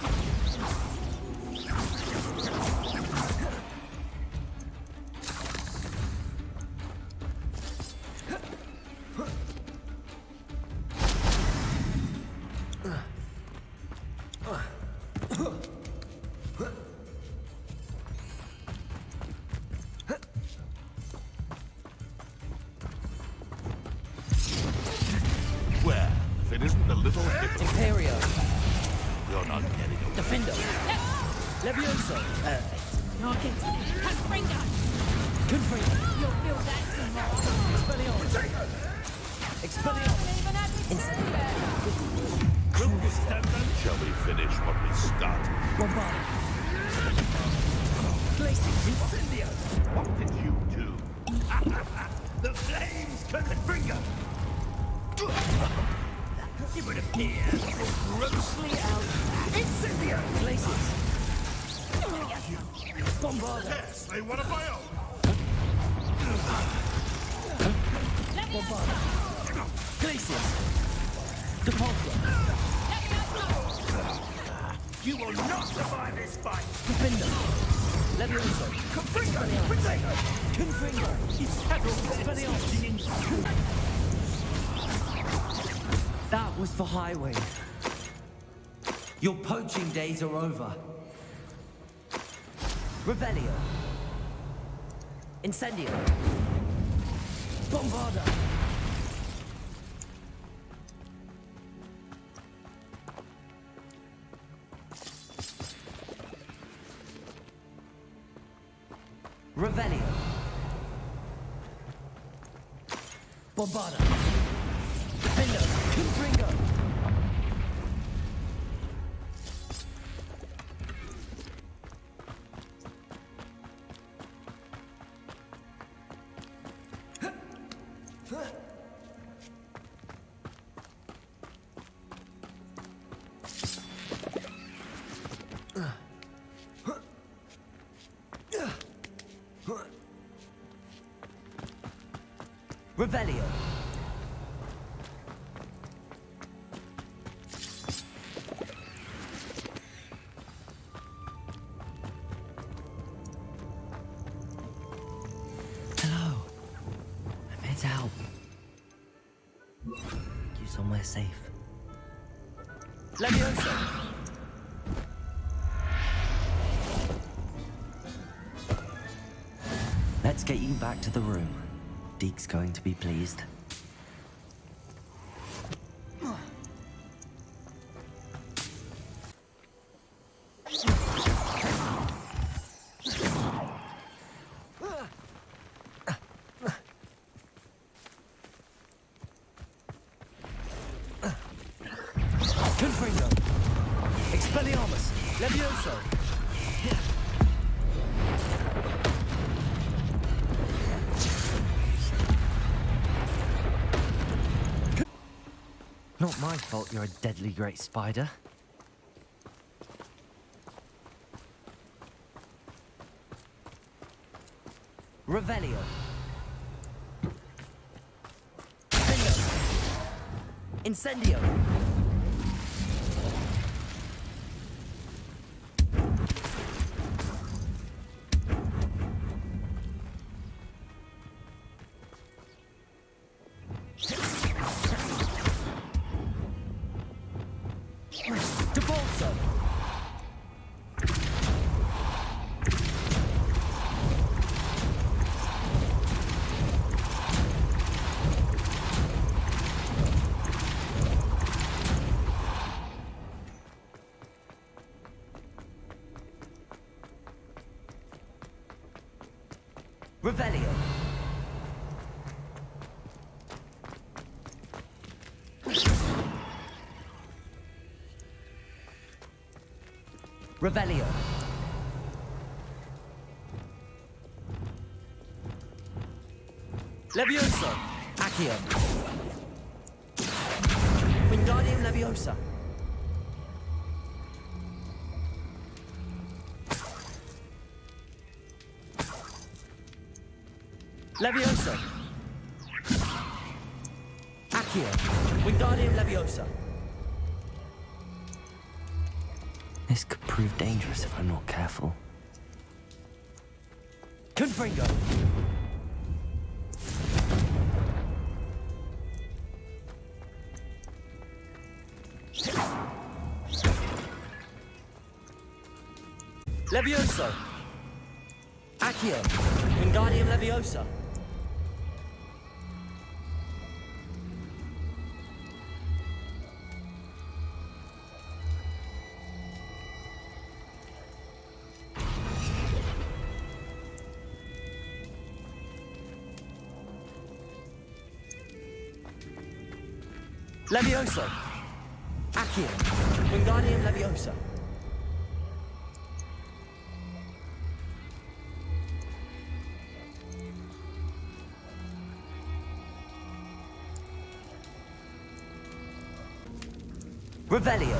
Where? If it isn't the little hiccup. Imperio. You're not getting away. Defendo. Levioso. Market. Confringo. Confringo. You'll feel that tomorrow. Expelliarmus. Expelliarmus. Shall we finish what we started? Bombarda. Glacial Incendio. What did you do? The flames Confringo. You would appear grossly out. Incendio. Glacius. Bombarda. Yes, they one of my own. Bombarda. Glacius. Depulso. You will not survive this fight. Defendo. Levioso. Confringo. Confringo. Expelliarmus. That was for Highway. Your poaching days are over. Revelio. Incendio. Bombarda. Revelio. Bombarda. Defendo. Confringo. Revelio. Hello. I made it out. You somewhere safe. Levioso. Let's get you back to the room. Deke's going to be pleased. Confringo. Expelliarmus. Levioso. Not my fault you're a deadly great spider. Revelio. Incendio. Depulso. Revelio. Revelio. Levioso. Accio. Wingardium Leviosa. Levioso. Accio. Wingardium Leviosa. This could prove dangerous if I'm not careful. Confringo. Levioso. Accio. Wingardium Leviosa. Levioso. Accio. Wingardium Leviosa. Revelio.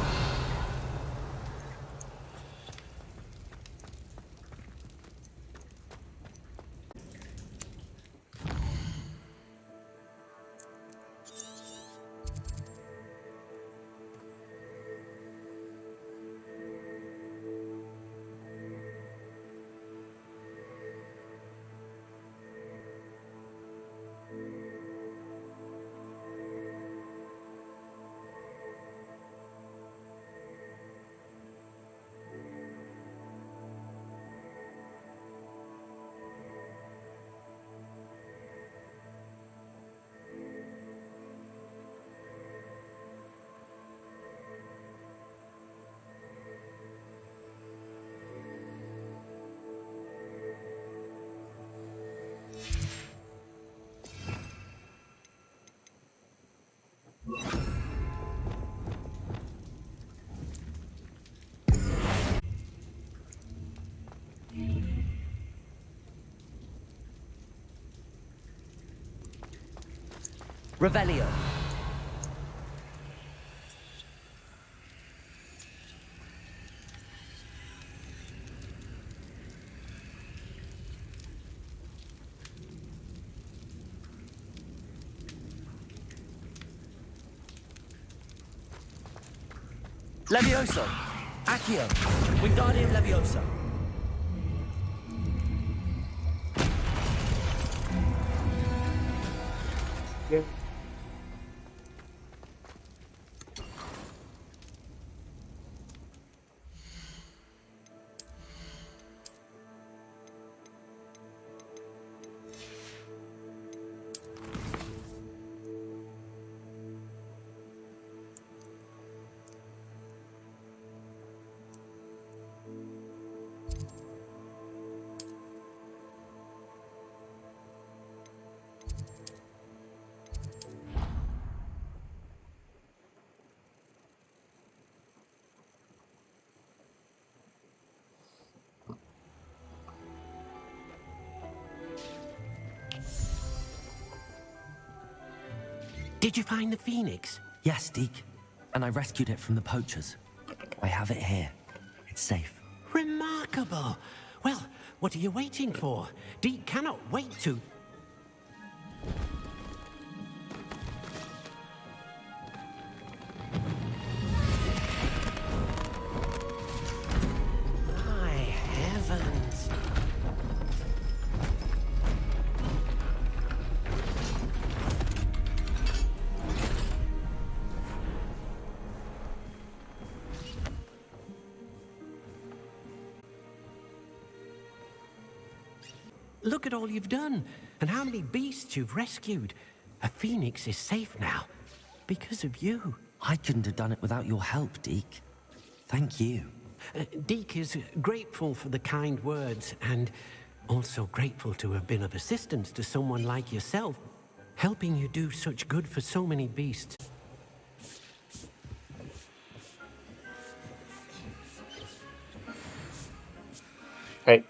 Revelio. Levioso. Accio. Wingardium Leviosa. Yeah. Did you find the Phoenix? Yes, Deke. And I rescued it from the poachers. I have it here. It's safe. Remarkable. Well, what are you waiting for? Deke cannot wait to... My heavens. Look at all you've done, and how many beasts you've rescued. A phoenix is safe now, because of you. I couldn't have done it without your help, Deke. Thank you. Deke is grateful for the kind words, and Also grateful to have been of assistance to someone like yourself, helping you do such good for so many beasts. Hey.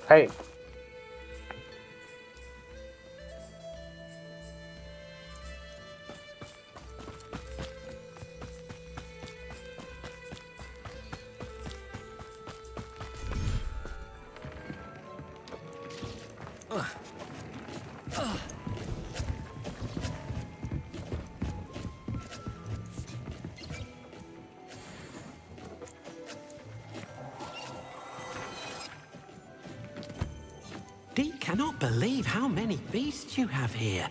Hey. Dee cannot believe how many beasts you have here.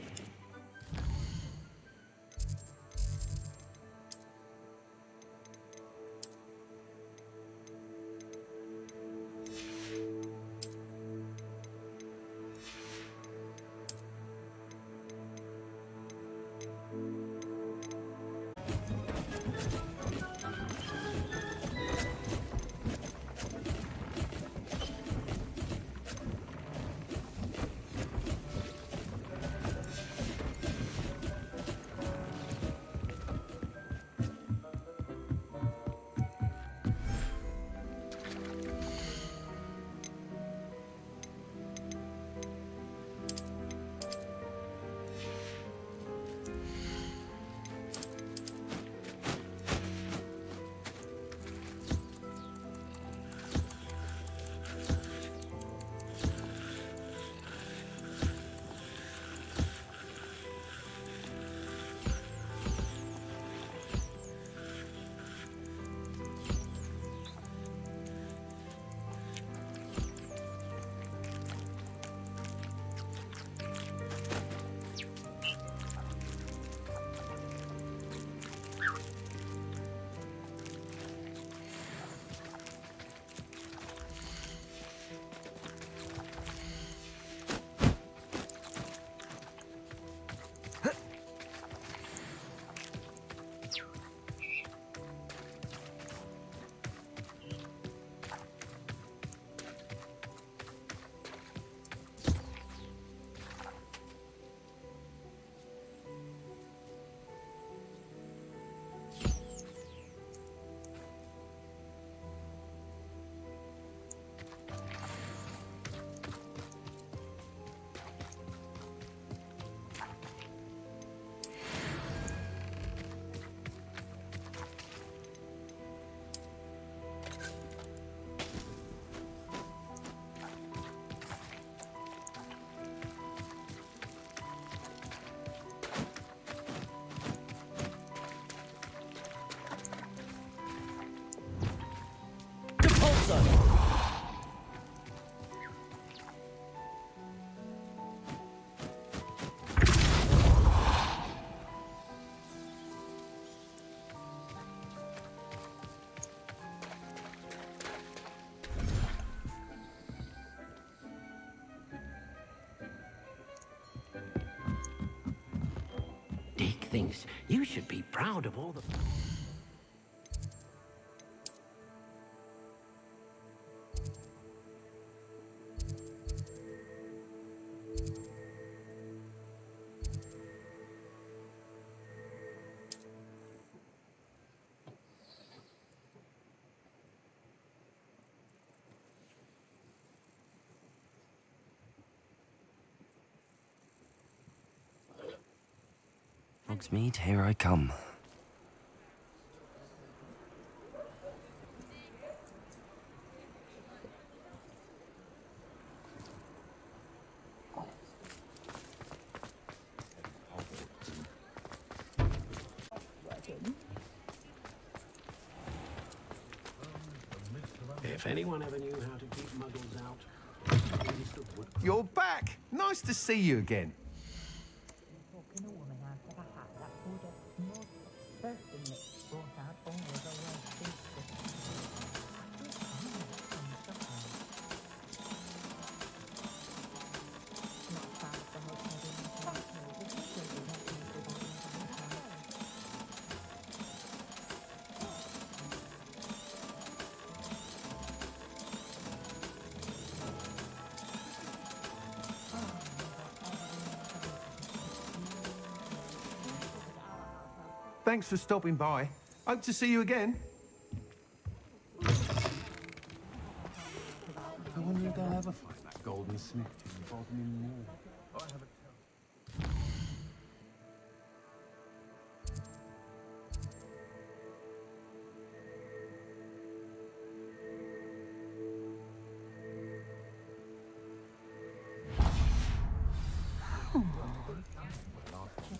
Deke thinks you should be proud of all the... Hogsmeade, here I come. If anyone ever knew how to keep muggles out, You're back! Nice to see you again. Thanks for stopping by. Hope to see you again. I wonder if they'll ever find that golden smith in Bodmin Moor.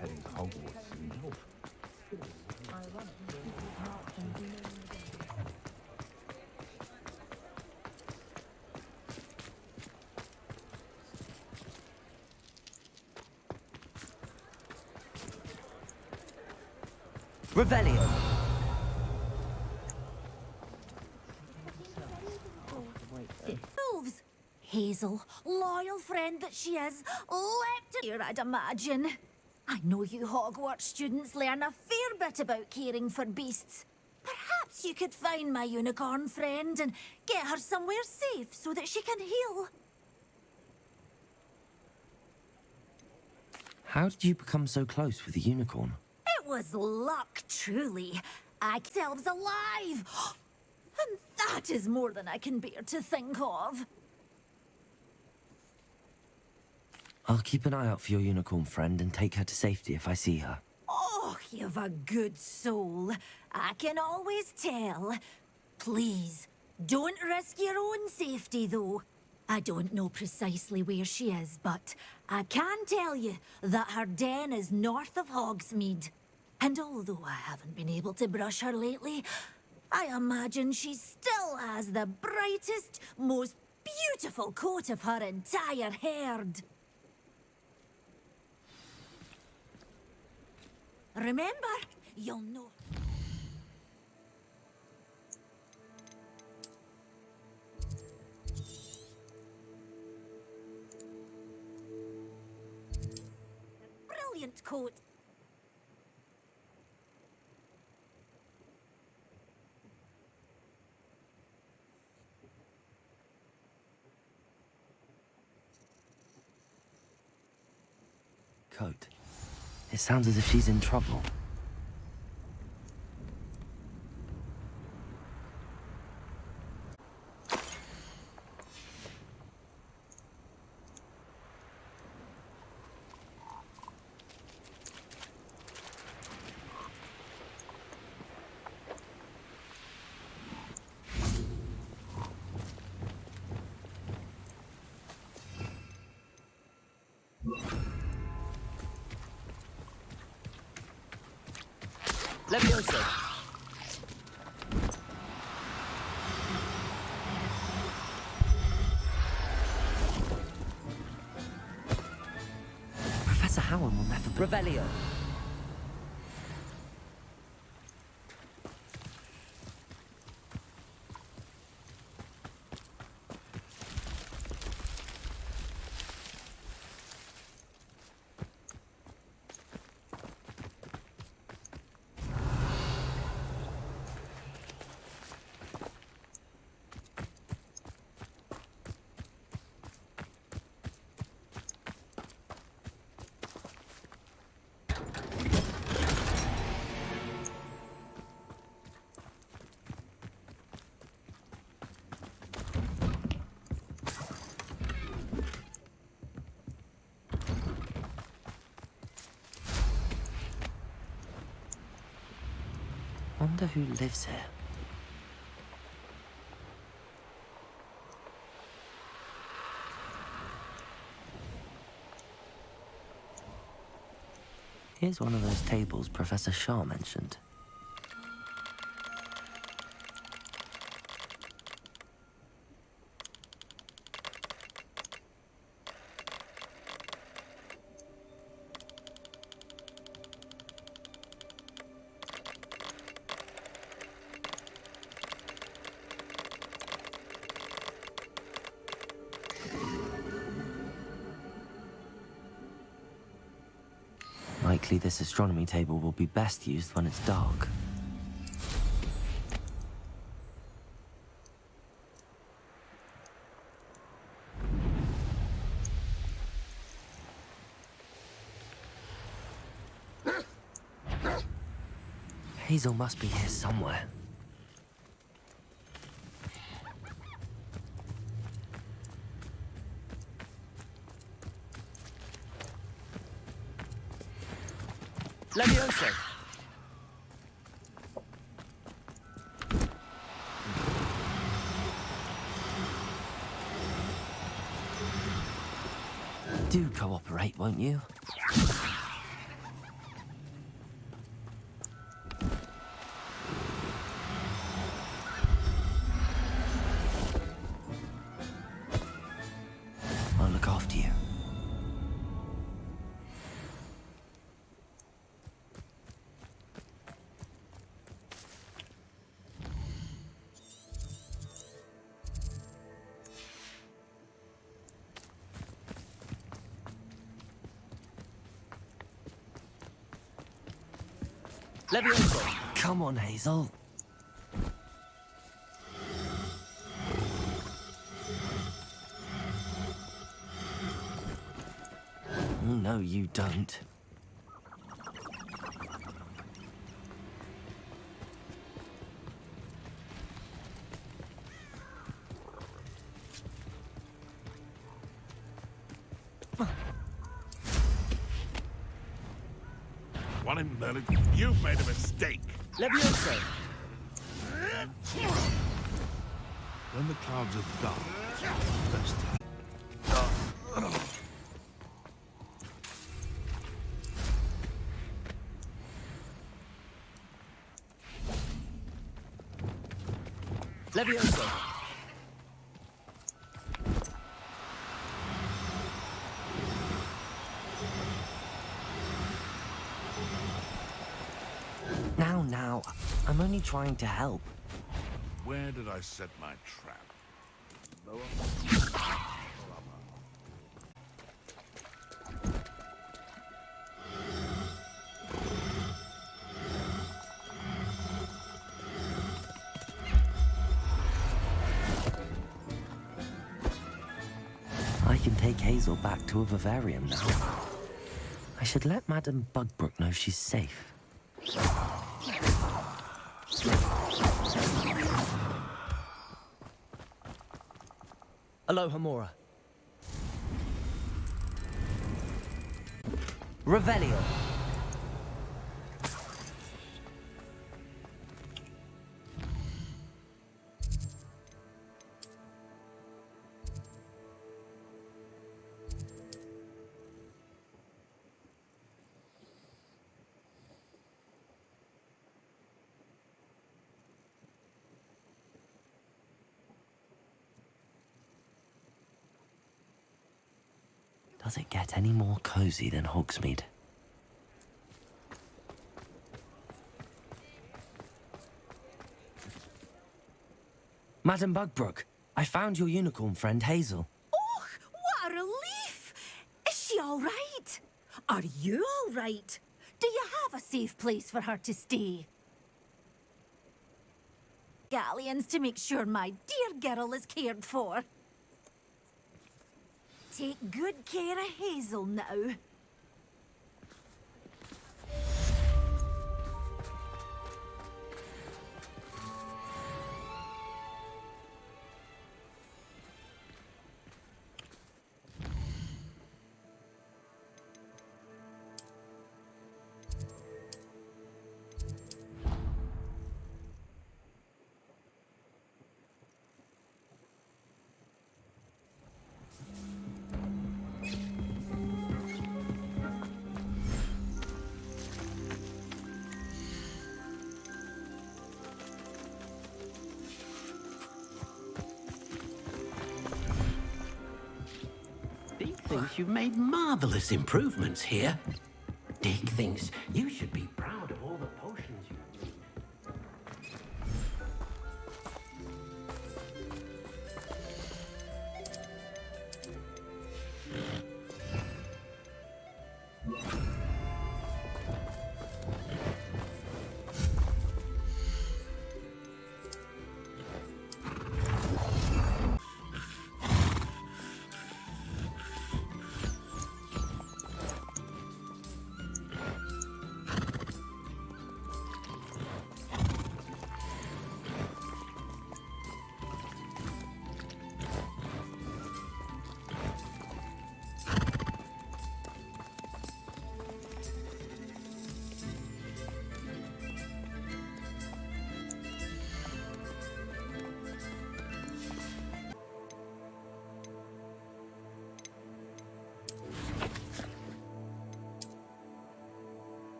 Heading to Hogwarts himself. Revelio. Wolves! Hazel, loyal friend that she is, leapt here, I'd imagine. I know you Hogwarts students learn a fair bit about caring for beasts. Perhaps you could find my unicorn friend and get her somewhere safe so that she can heal. How did you become so close with the unicorn? It was luck, truly. Selves alive! And that is more than I can bear to think of. I'll keep an eye out for your unicorn friend and take her to safety if I see her. Oh, you've a good soul. I can always tell. Please, don't risk your own safety, though. I don't know precisely where she is, but I can tell you that her den is north of Hogsmeade. And although I haven't been able to brush her lately, I imagine she still has the brightest, most beautiful coat of her entire herd. Remember, you'll know. Brilliant coat. Coat. It sounds as if she's in trouble. Levioso. Professor Howard will never... Revelio. Wonder who lives here. Here's one of those tables Professor Shah mentioned. likely this astronomy table will be best used when it's dark. Hazel must be here somewhere. Levioso! Do cooperate, won't you? I'll look after you. Levioso! Come on, Hazel. No, you don't. One in Merlin, you've made a mistake. Levioso! When the clouds are dark, it's best to... Levioso! Now, I'm only trying to help. Where did I set my trap? Lower? I can take Hazel back to a vivarium now. I should let Madame Bugbrook know she's safe. Aloha Mora. Revelio. Does it get any more cozy than Hogsmeade? Madam Bugbrook, I found your unicorn friend Hazel. Oh, what a relief! Is she all right? Are you all right? Do you have a safe place for her to stay? Galleons to make sure my dear girl is cared for. Take good care of Hazel now. Deke thinks you've made marvelous improvements here. Deke thinks you should be proud of all the potions you've made.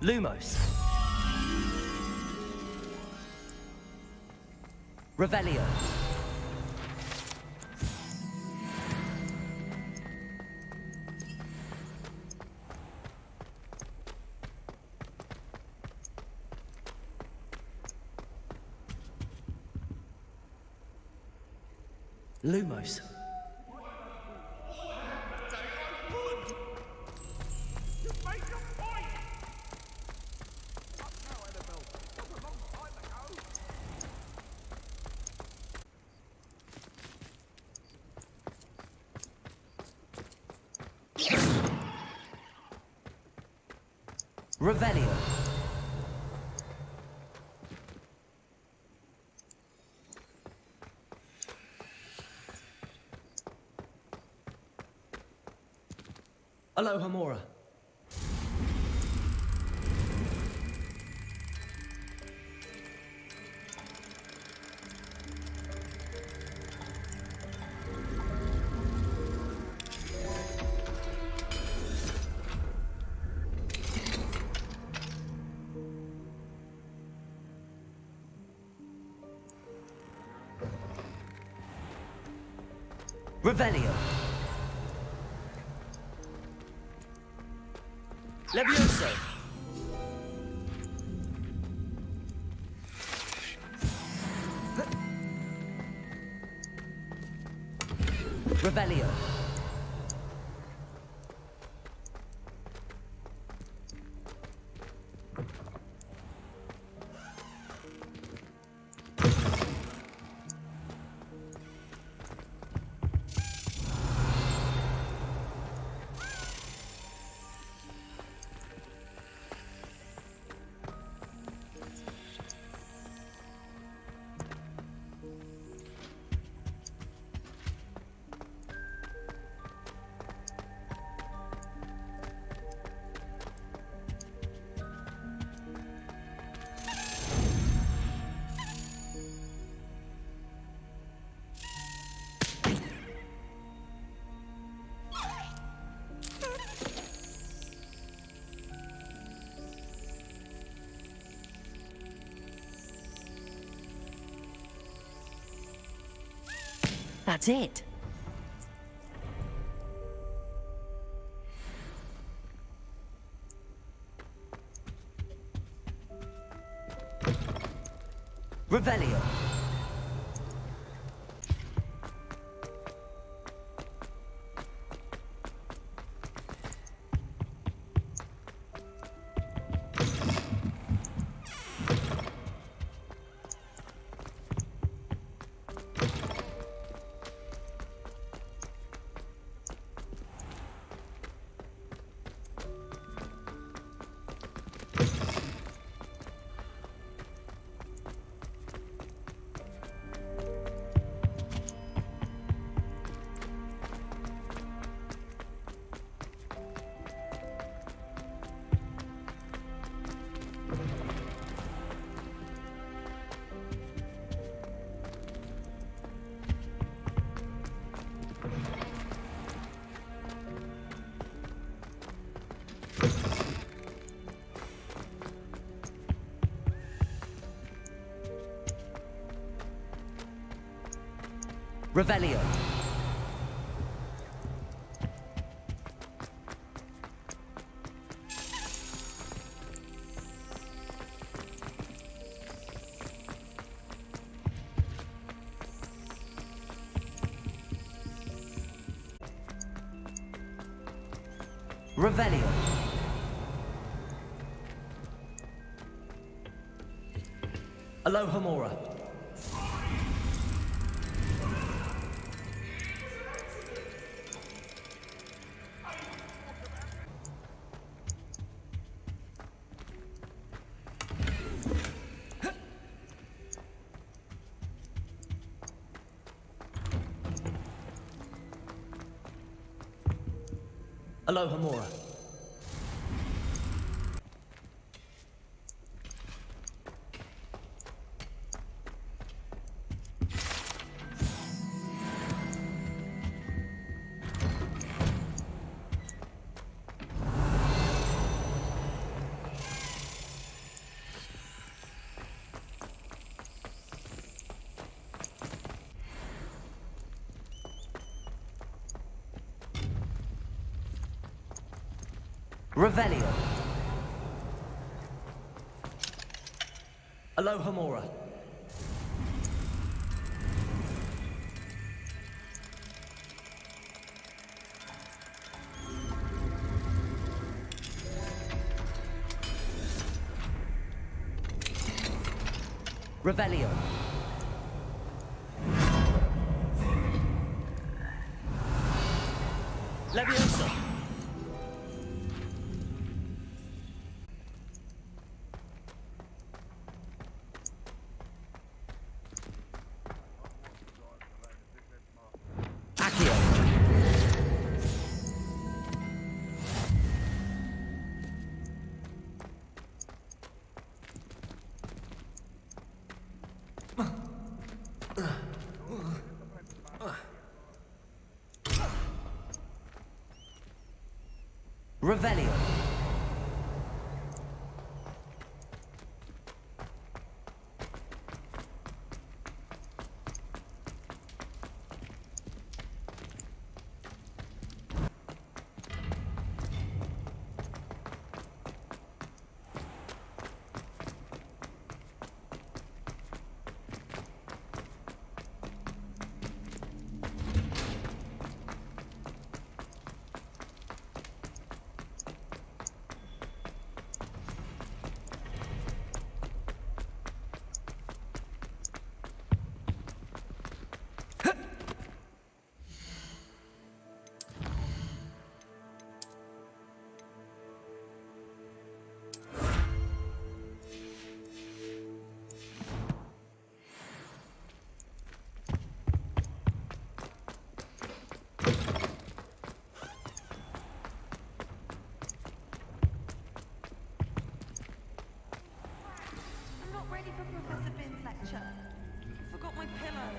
Lumos. Revelio. Lumos. Revelio. Alohomora. Revelio. Levioso. Revelio. That's it. Revelio. Revelio. Revelio. Alohomora. Alohomora. Revelio. Alohomora. Revelio. Leviosa. Accio. Revelio. I'm not ready for Professor Bin's lecture. Forgot my pillow.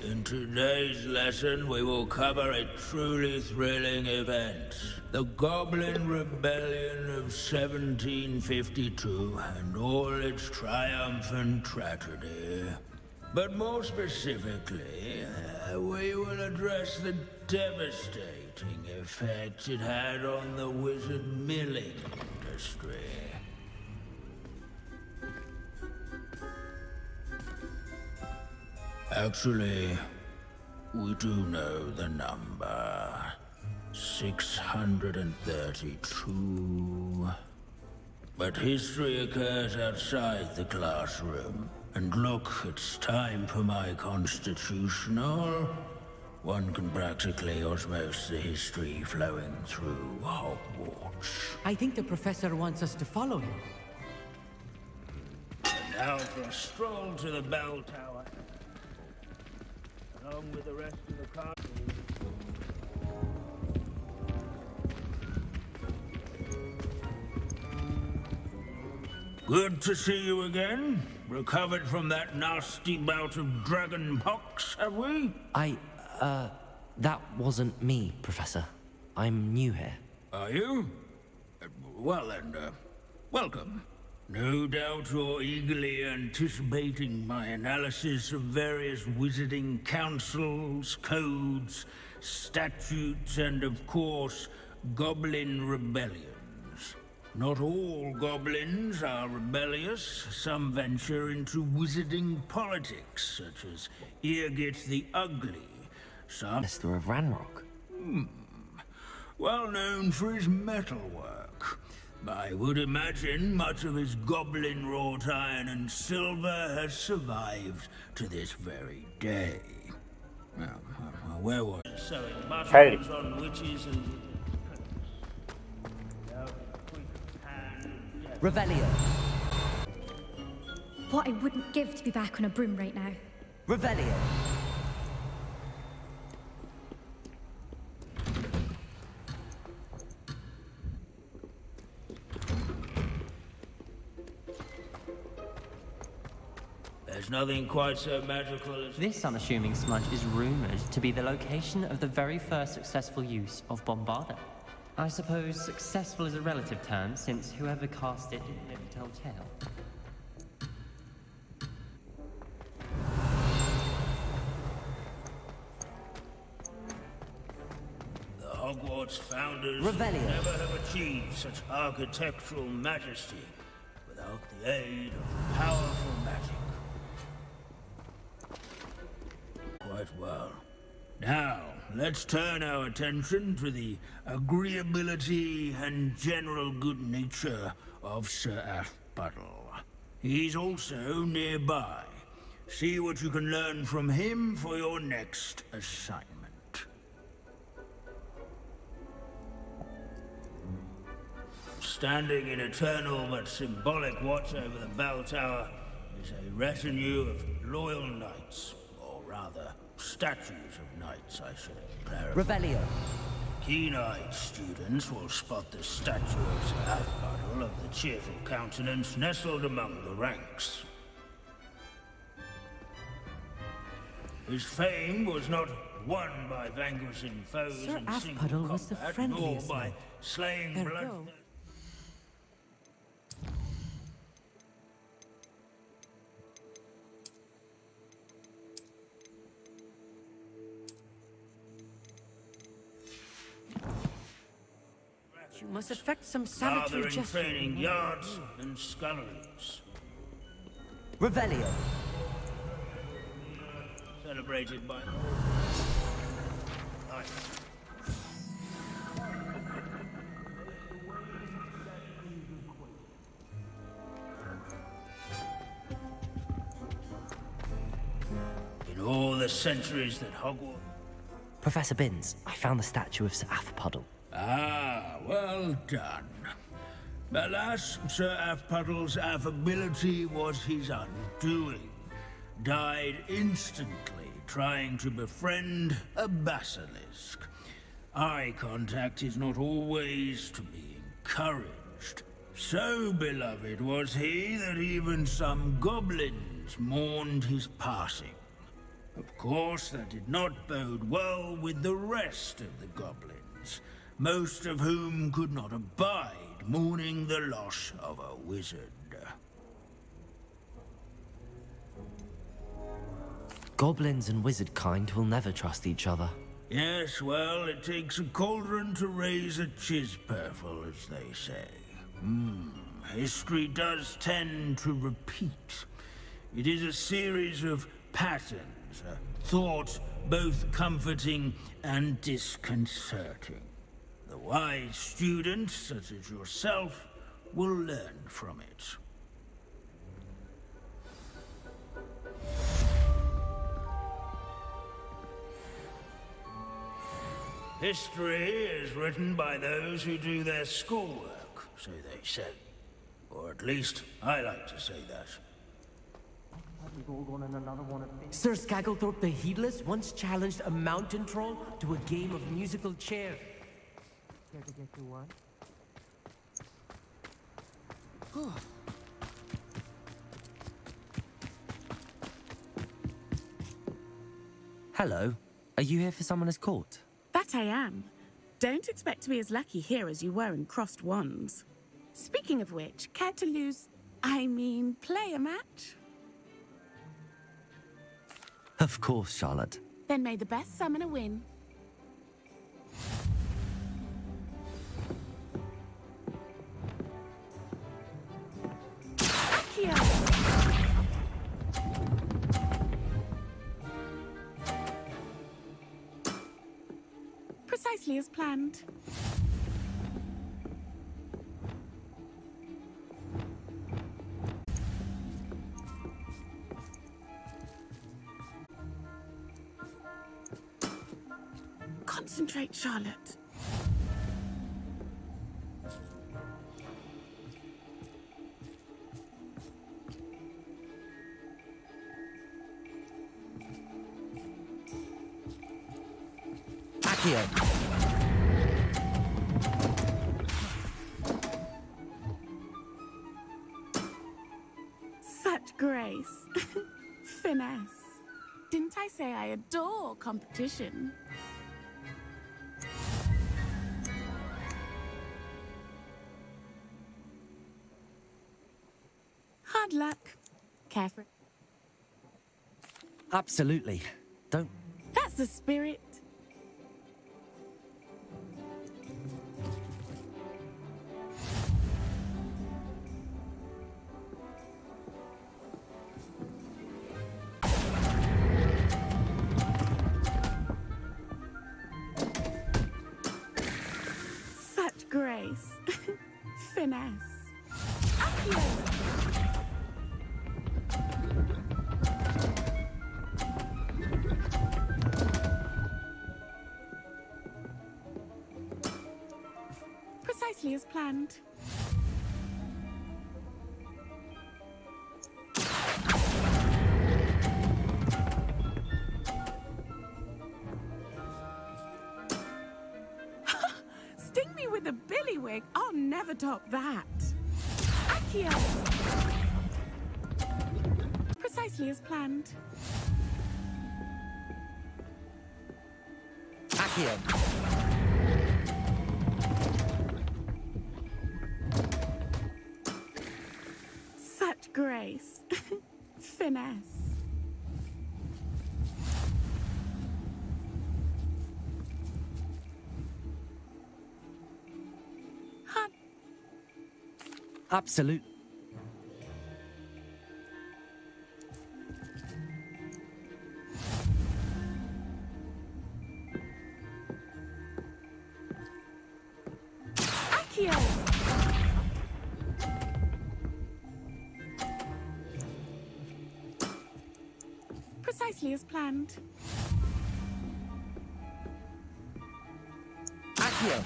In today's lesson, we will cover a truly thrilling event. The Goblin Rebellion of 1752 and all its triumphant tragedy. But more specifically, we will address the devastating effect it had on the wizard milling industry. Actually, we do know the number. 632. But history occurs outside the classroom. And look, it's time for my constitutional. One can practically osmose the history flowing through Hogwarts. I think the professor wants us to follow him. Now for a stroll to the bell tower. Along with the rest of the car. Good to see you again. Recovered from that nasty bout of dragon pox, have we? That wasn't me, Professor. I'm new here. Are you? Well then, welcome. No doubt you're eagerly anticipating my analysis of various wizarding councils, codes, statutes, and of course, goblin rebellions. Not all goblins are rebellious. Some venture into wizarding politics, such as Irgit the Ugly. Some... Mr. of Ranrock. Well known for his metalwork. I would imagine much of his goblin-wrought iron and silver has survived to this very day. Well, where was it? Sewing buttons on witches and... Revelio. What I wouldn't give to be back on a broom right now. Revelio. There's nothing quite so magical as... This unassuming smudge is rumored to be the location of the very first successful use of Bombarda. I suppose successful is a relative term, since whoever cast it didn't live to tell tale. The Hogwarts Hogwarts founders Revelio. would never have achieved such architectural majesty without the aid of powerful magic. Quite well. Now, let's turn our attention to the agreeability and general good nature of Sir Athbuttle. He's also nearby. See what you can learn from him for your next assignment. Standing in eternal but symbolic watch over the bell tower is a retinue of loyal knights, or rather, statues of knights, I should clarify. Revelio. Keen-eyed students will spot the statue of Sir Athbuttle of the cheerful countenance nestled among the ranks. His fame was not won by vanquishing foes Sir in single Athbuttle was the combat, nor friendliest by knight. slaying Ergo. blood. You must effect some salutary Rather in gesture. training yards and sculleries. Revelio. Celebrated by... Nice. In all the centuries that Hogwarts... Professor Binns, I found the statue of Sir Athpuddle. Ah, well done. Alas, Sir Athpuddle's affability was his undoing. Died instantly trying to befriend a basilisk. Eye contact is not always to be encouraged. So beloved was he that even some goblins mourned his passing. Of course, that did not bode well with the rest of the goblins, most of whom could not abide mourning the loss of a wizard. Goblins and wizard kind will never trust each other. Yes, well, it takes a cauldron to raise a chisperful, as they say. History does tend to repeat. It is a series of patterns, a thought both comforting and disconcerting. The wise students, such as yourself, will learn from it. History is written by those who do their schoolwork, so they say. Or at least, I like to say that. Sir Skagglethorpe the Heedless once challenged a mountain troll to a game of musical chairs. Care to get you one? Hello. Are you here for Summoner's Court? That I am. Don't expect to be as lucky here as you were in Crossed Wands. Speaking of which, care to play a match? Of course, Charlotte. Then may the best summoner win. Accio! Precisely as planned. Concentrate, Charlotte. Accio! Such grace. Finesse. Didn't I say I adore competition? Hard luck. Careful. Absolutely. Don't... That's the spirit. Finesse. Accio. Precisely as planned. Sting me with a billywig. I'll never top that. Accio. Precisely as planned. Accio. Such grace. Finesse. Hot. Absolute. Accio. Precisely as planned. Accio.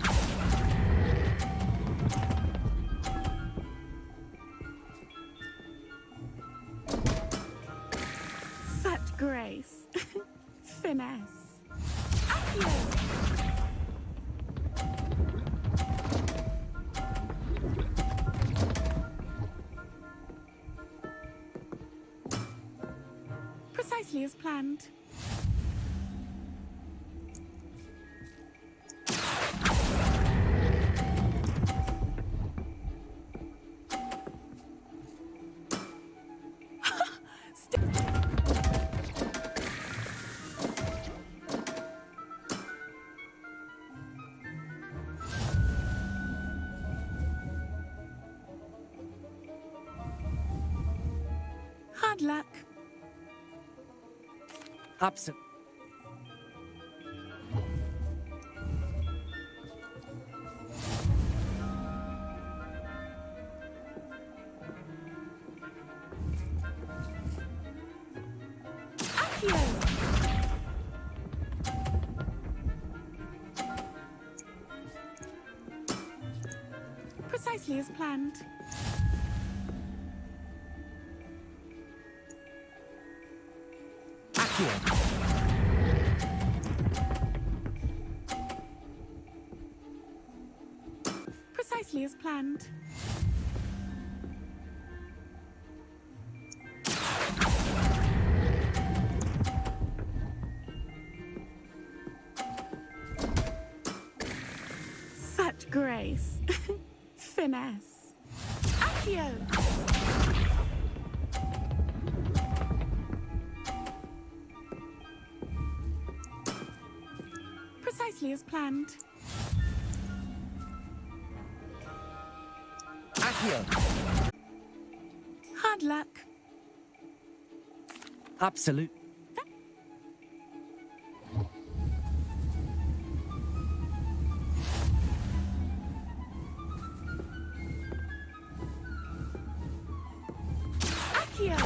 Such grace. Finesse. Accio. Precisely as planned. Hard luck. Absolute. Accio. Precisely as planned. Accio. Precisely as planned. Such grace. Finesse. Accio. Precisely as planned. Accio. Hard luck. Absolute. Accio.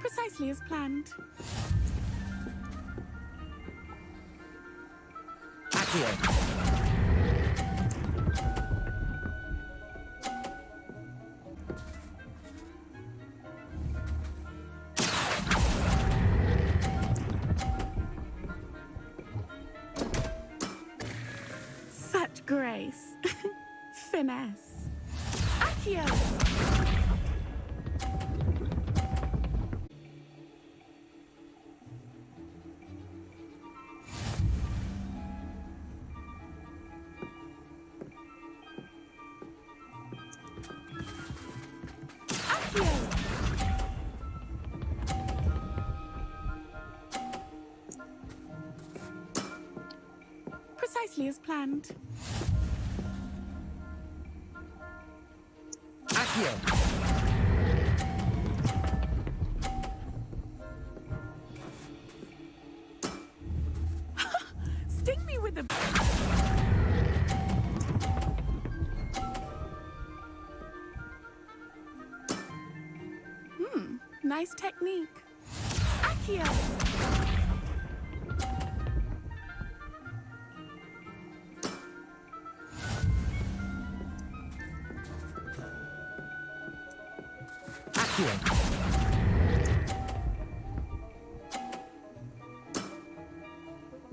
Precisely as planned. Accio. Such grace. Finesse. Accio. Accio. Precisely as planned. Accio. Nice technique. Accio!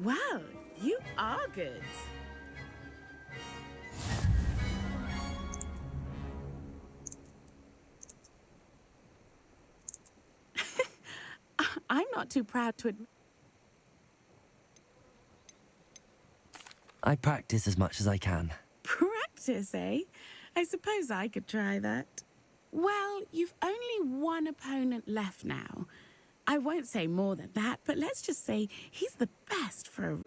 Wow, you are good. I'm not too proud to admit. I practice as much as I can. Practice, eh? I suppose I could try that. Well, you've only one opponent left now. I won't say more than that, but let's just say he's the best for a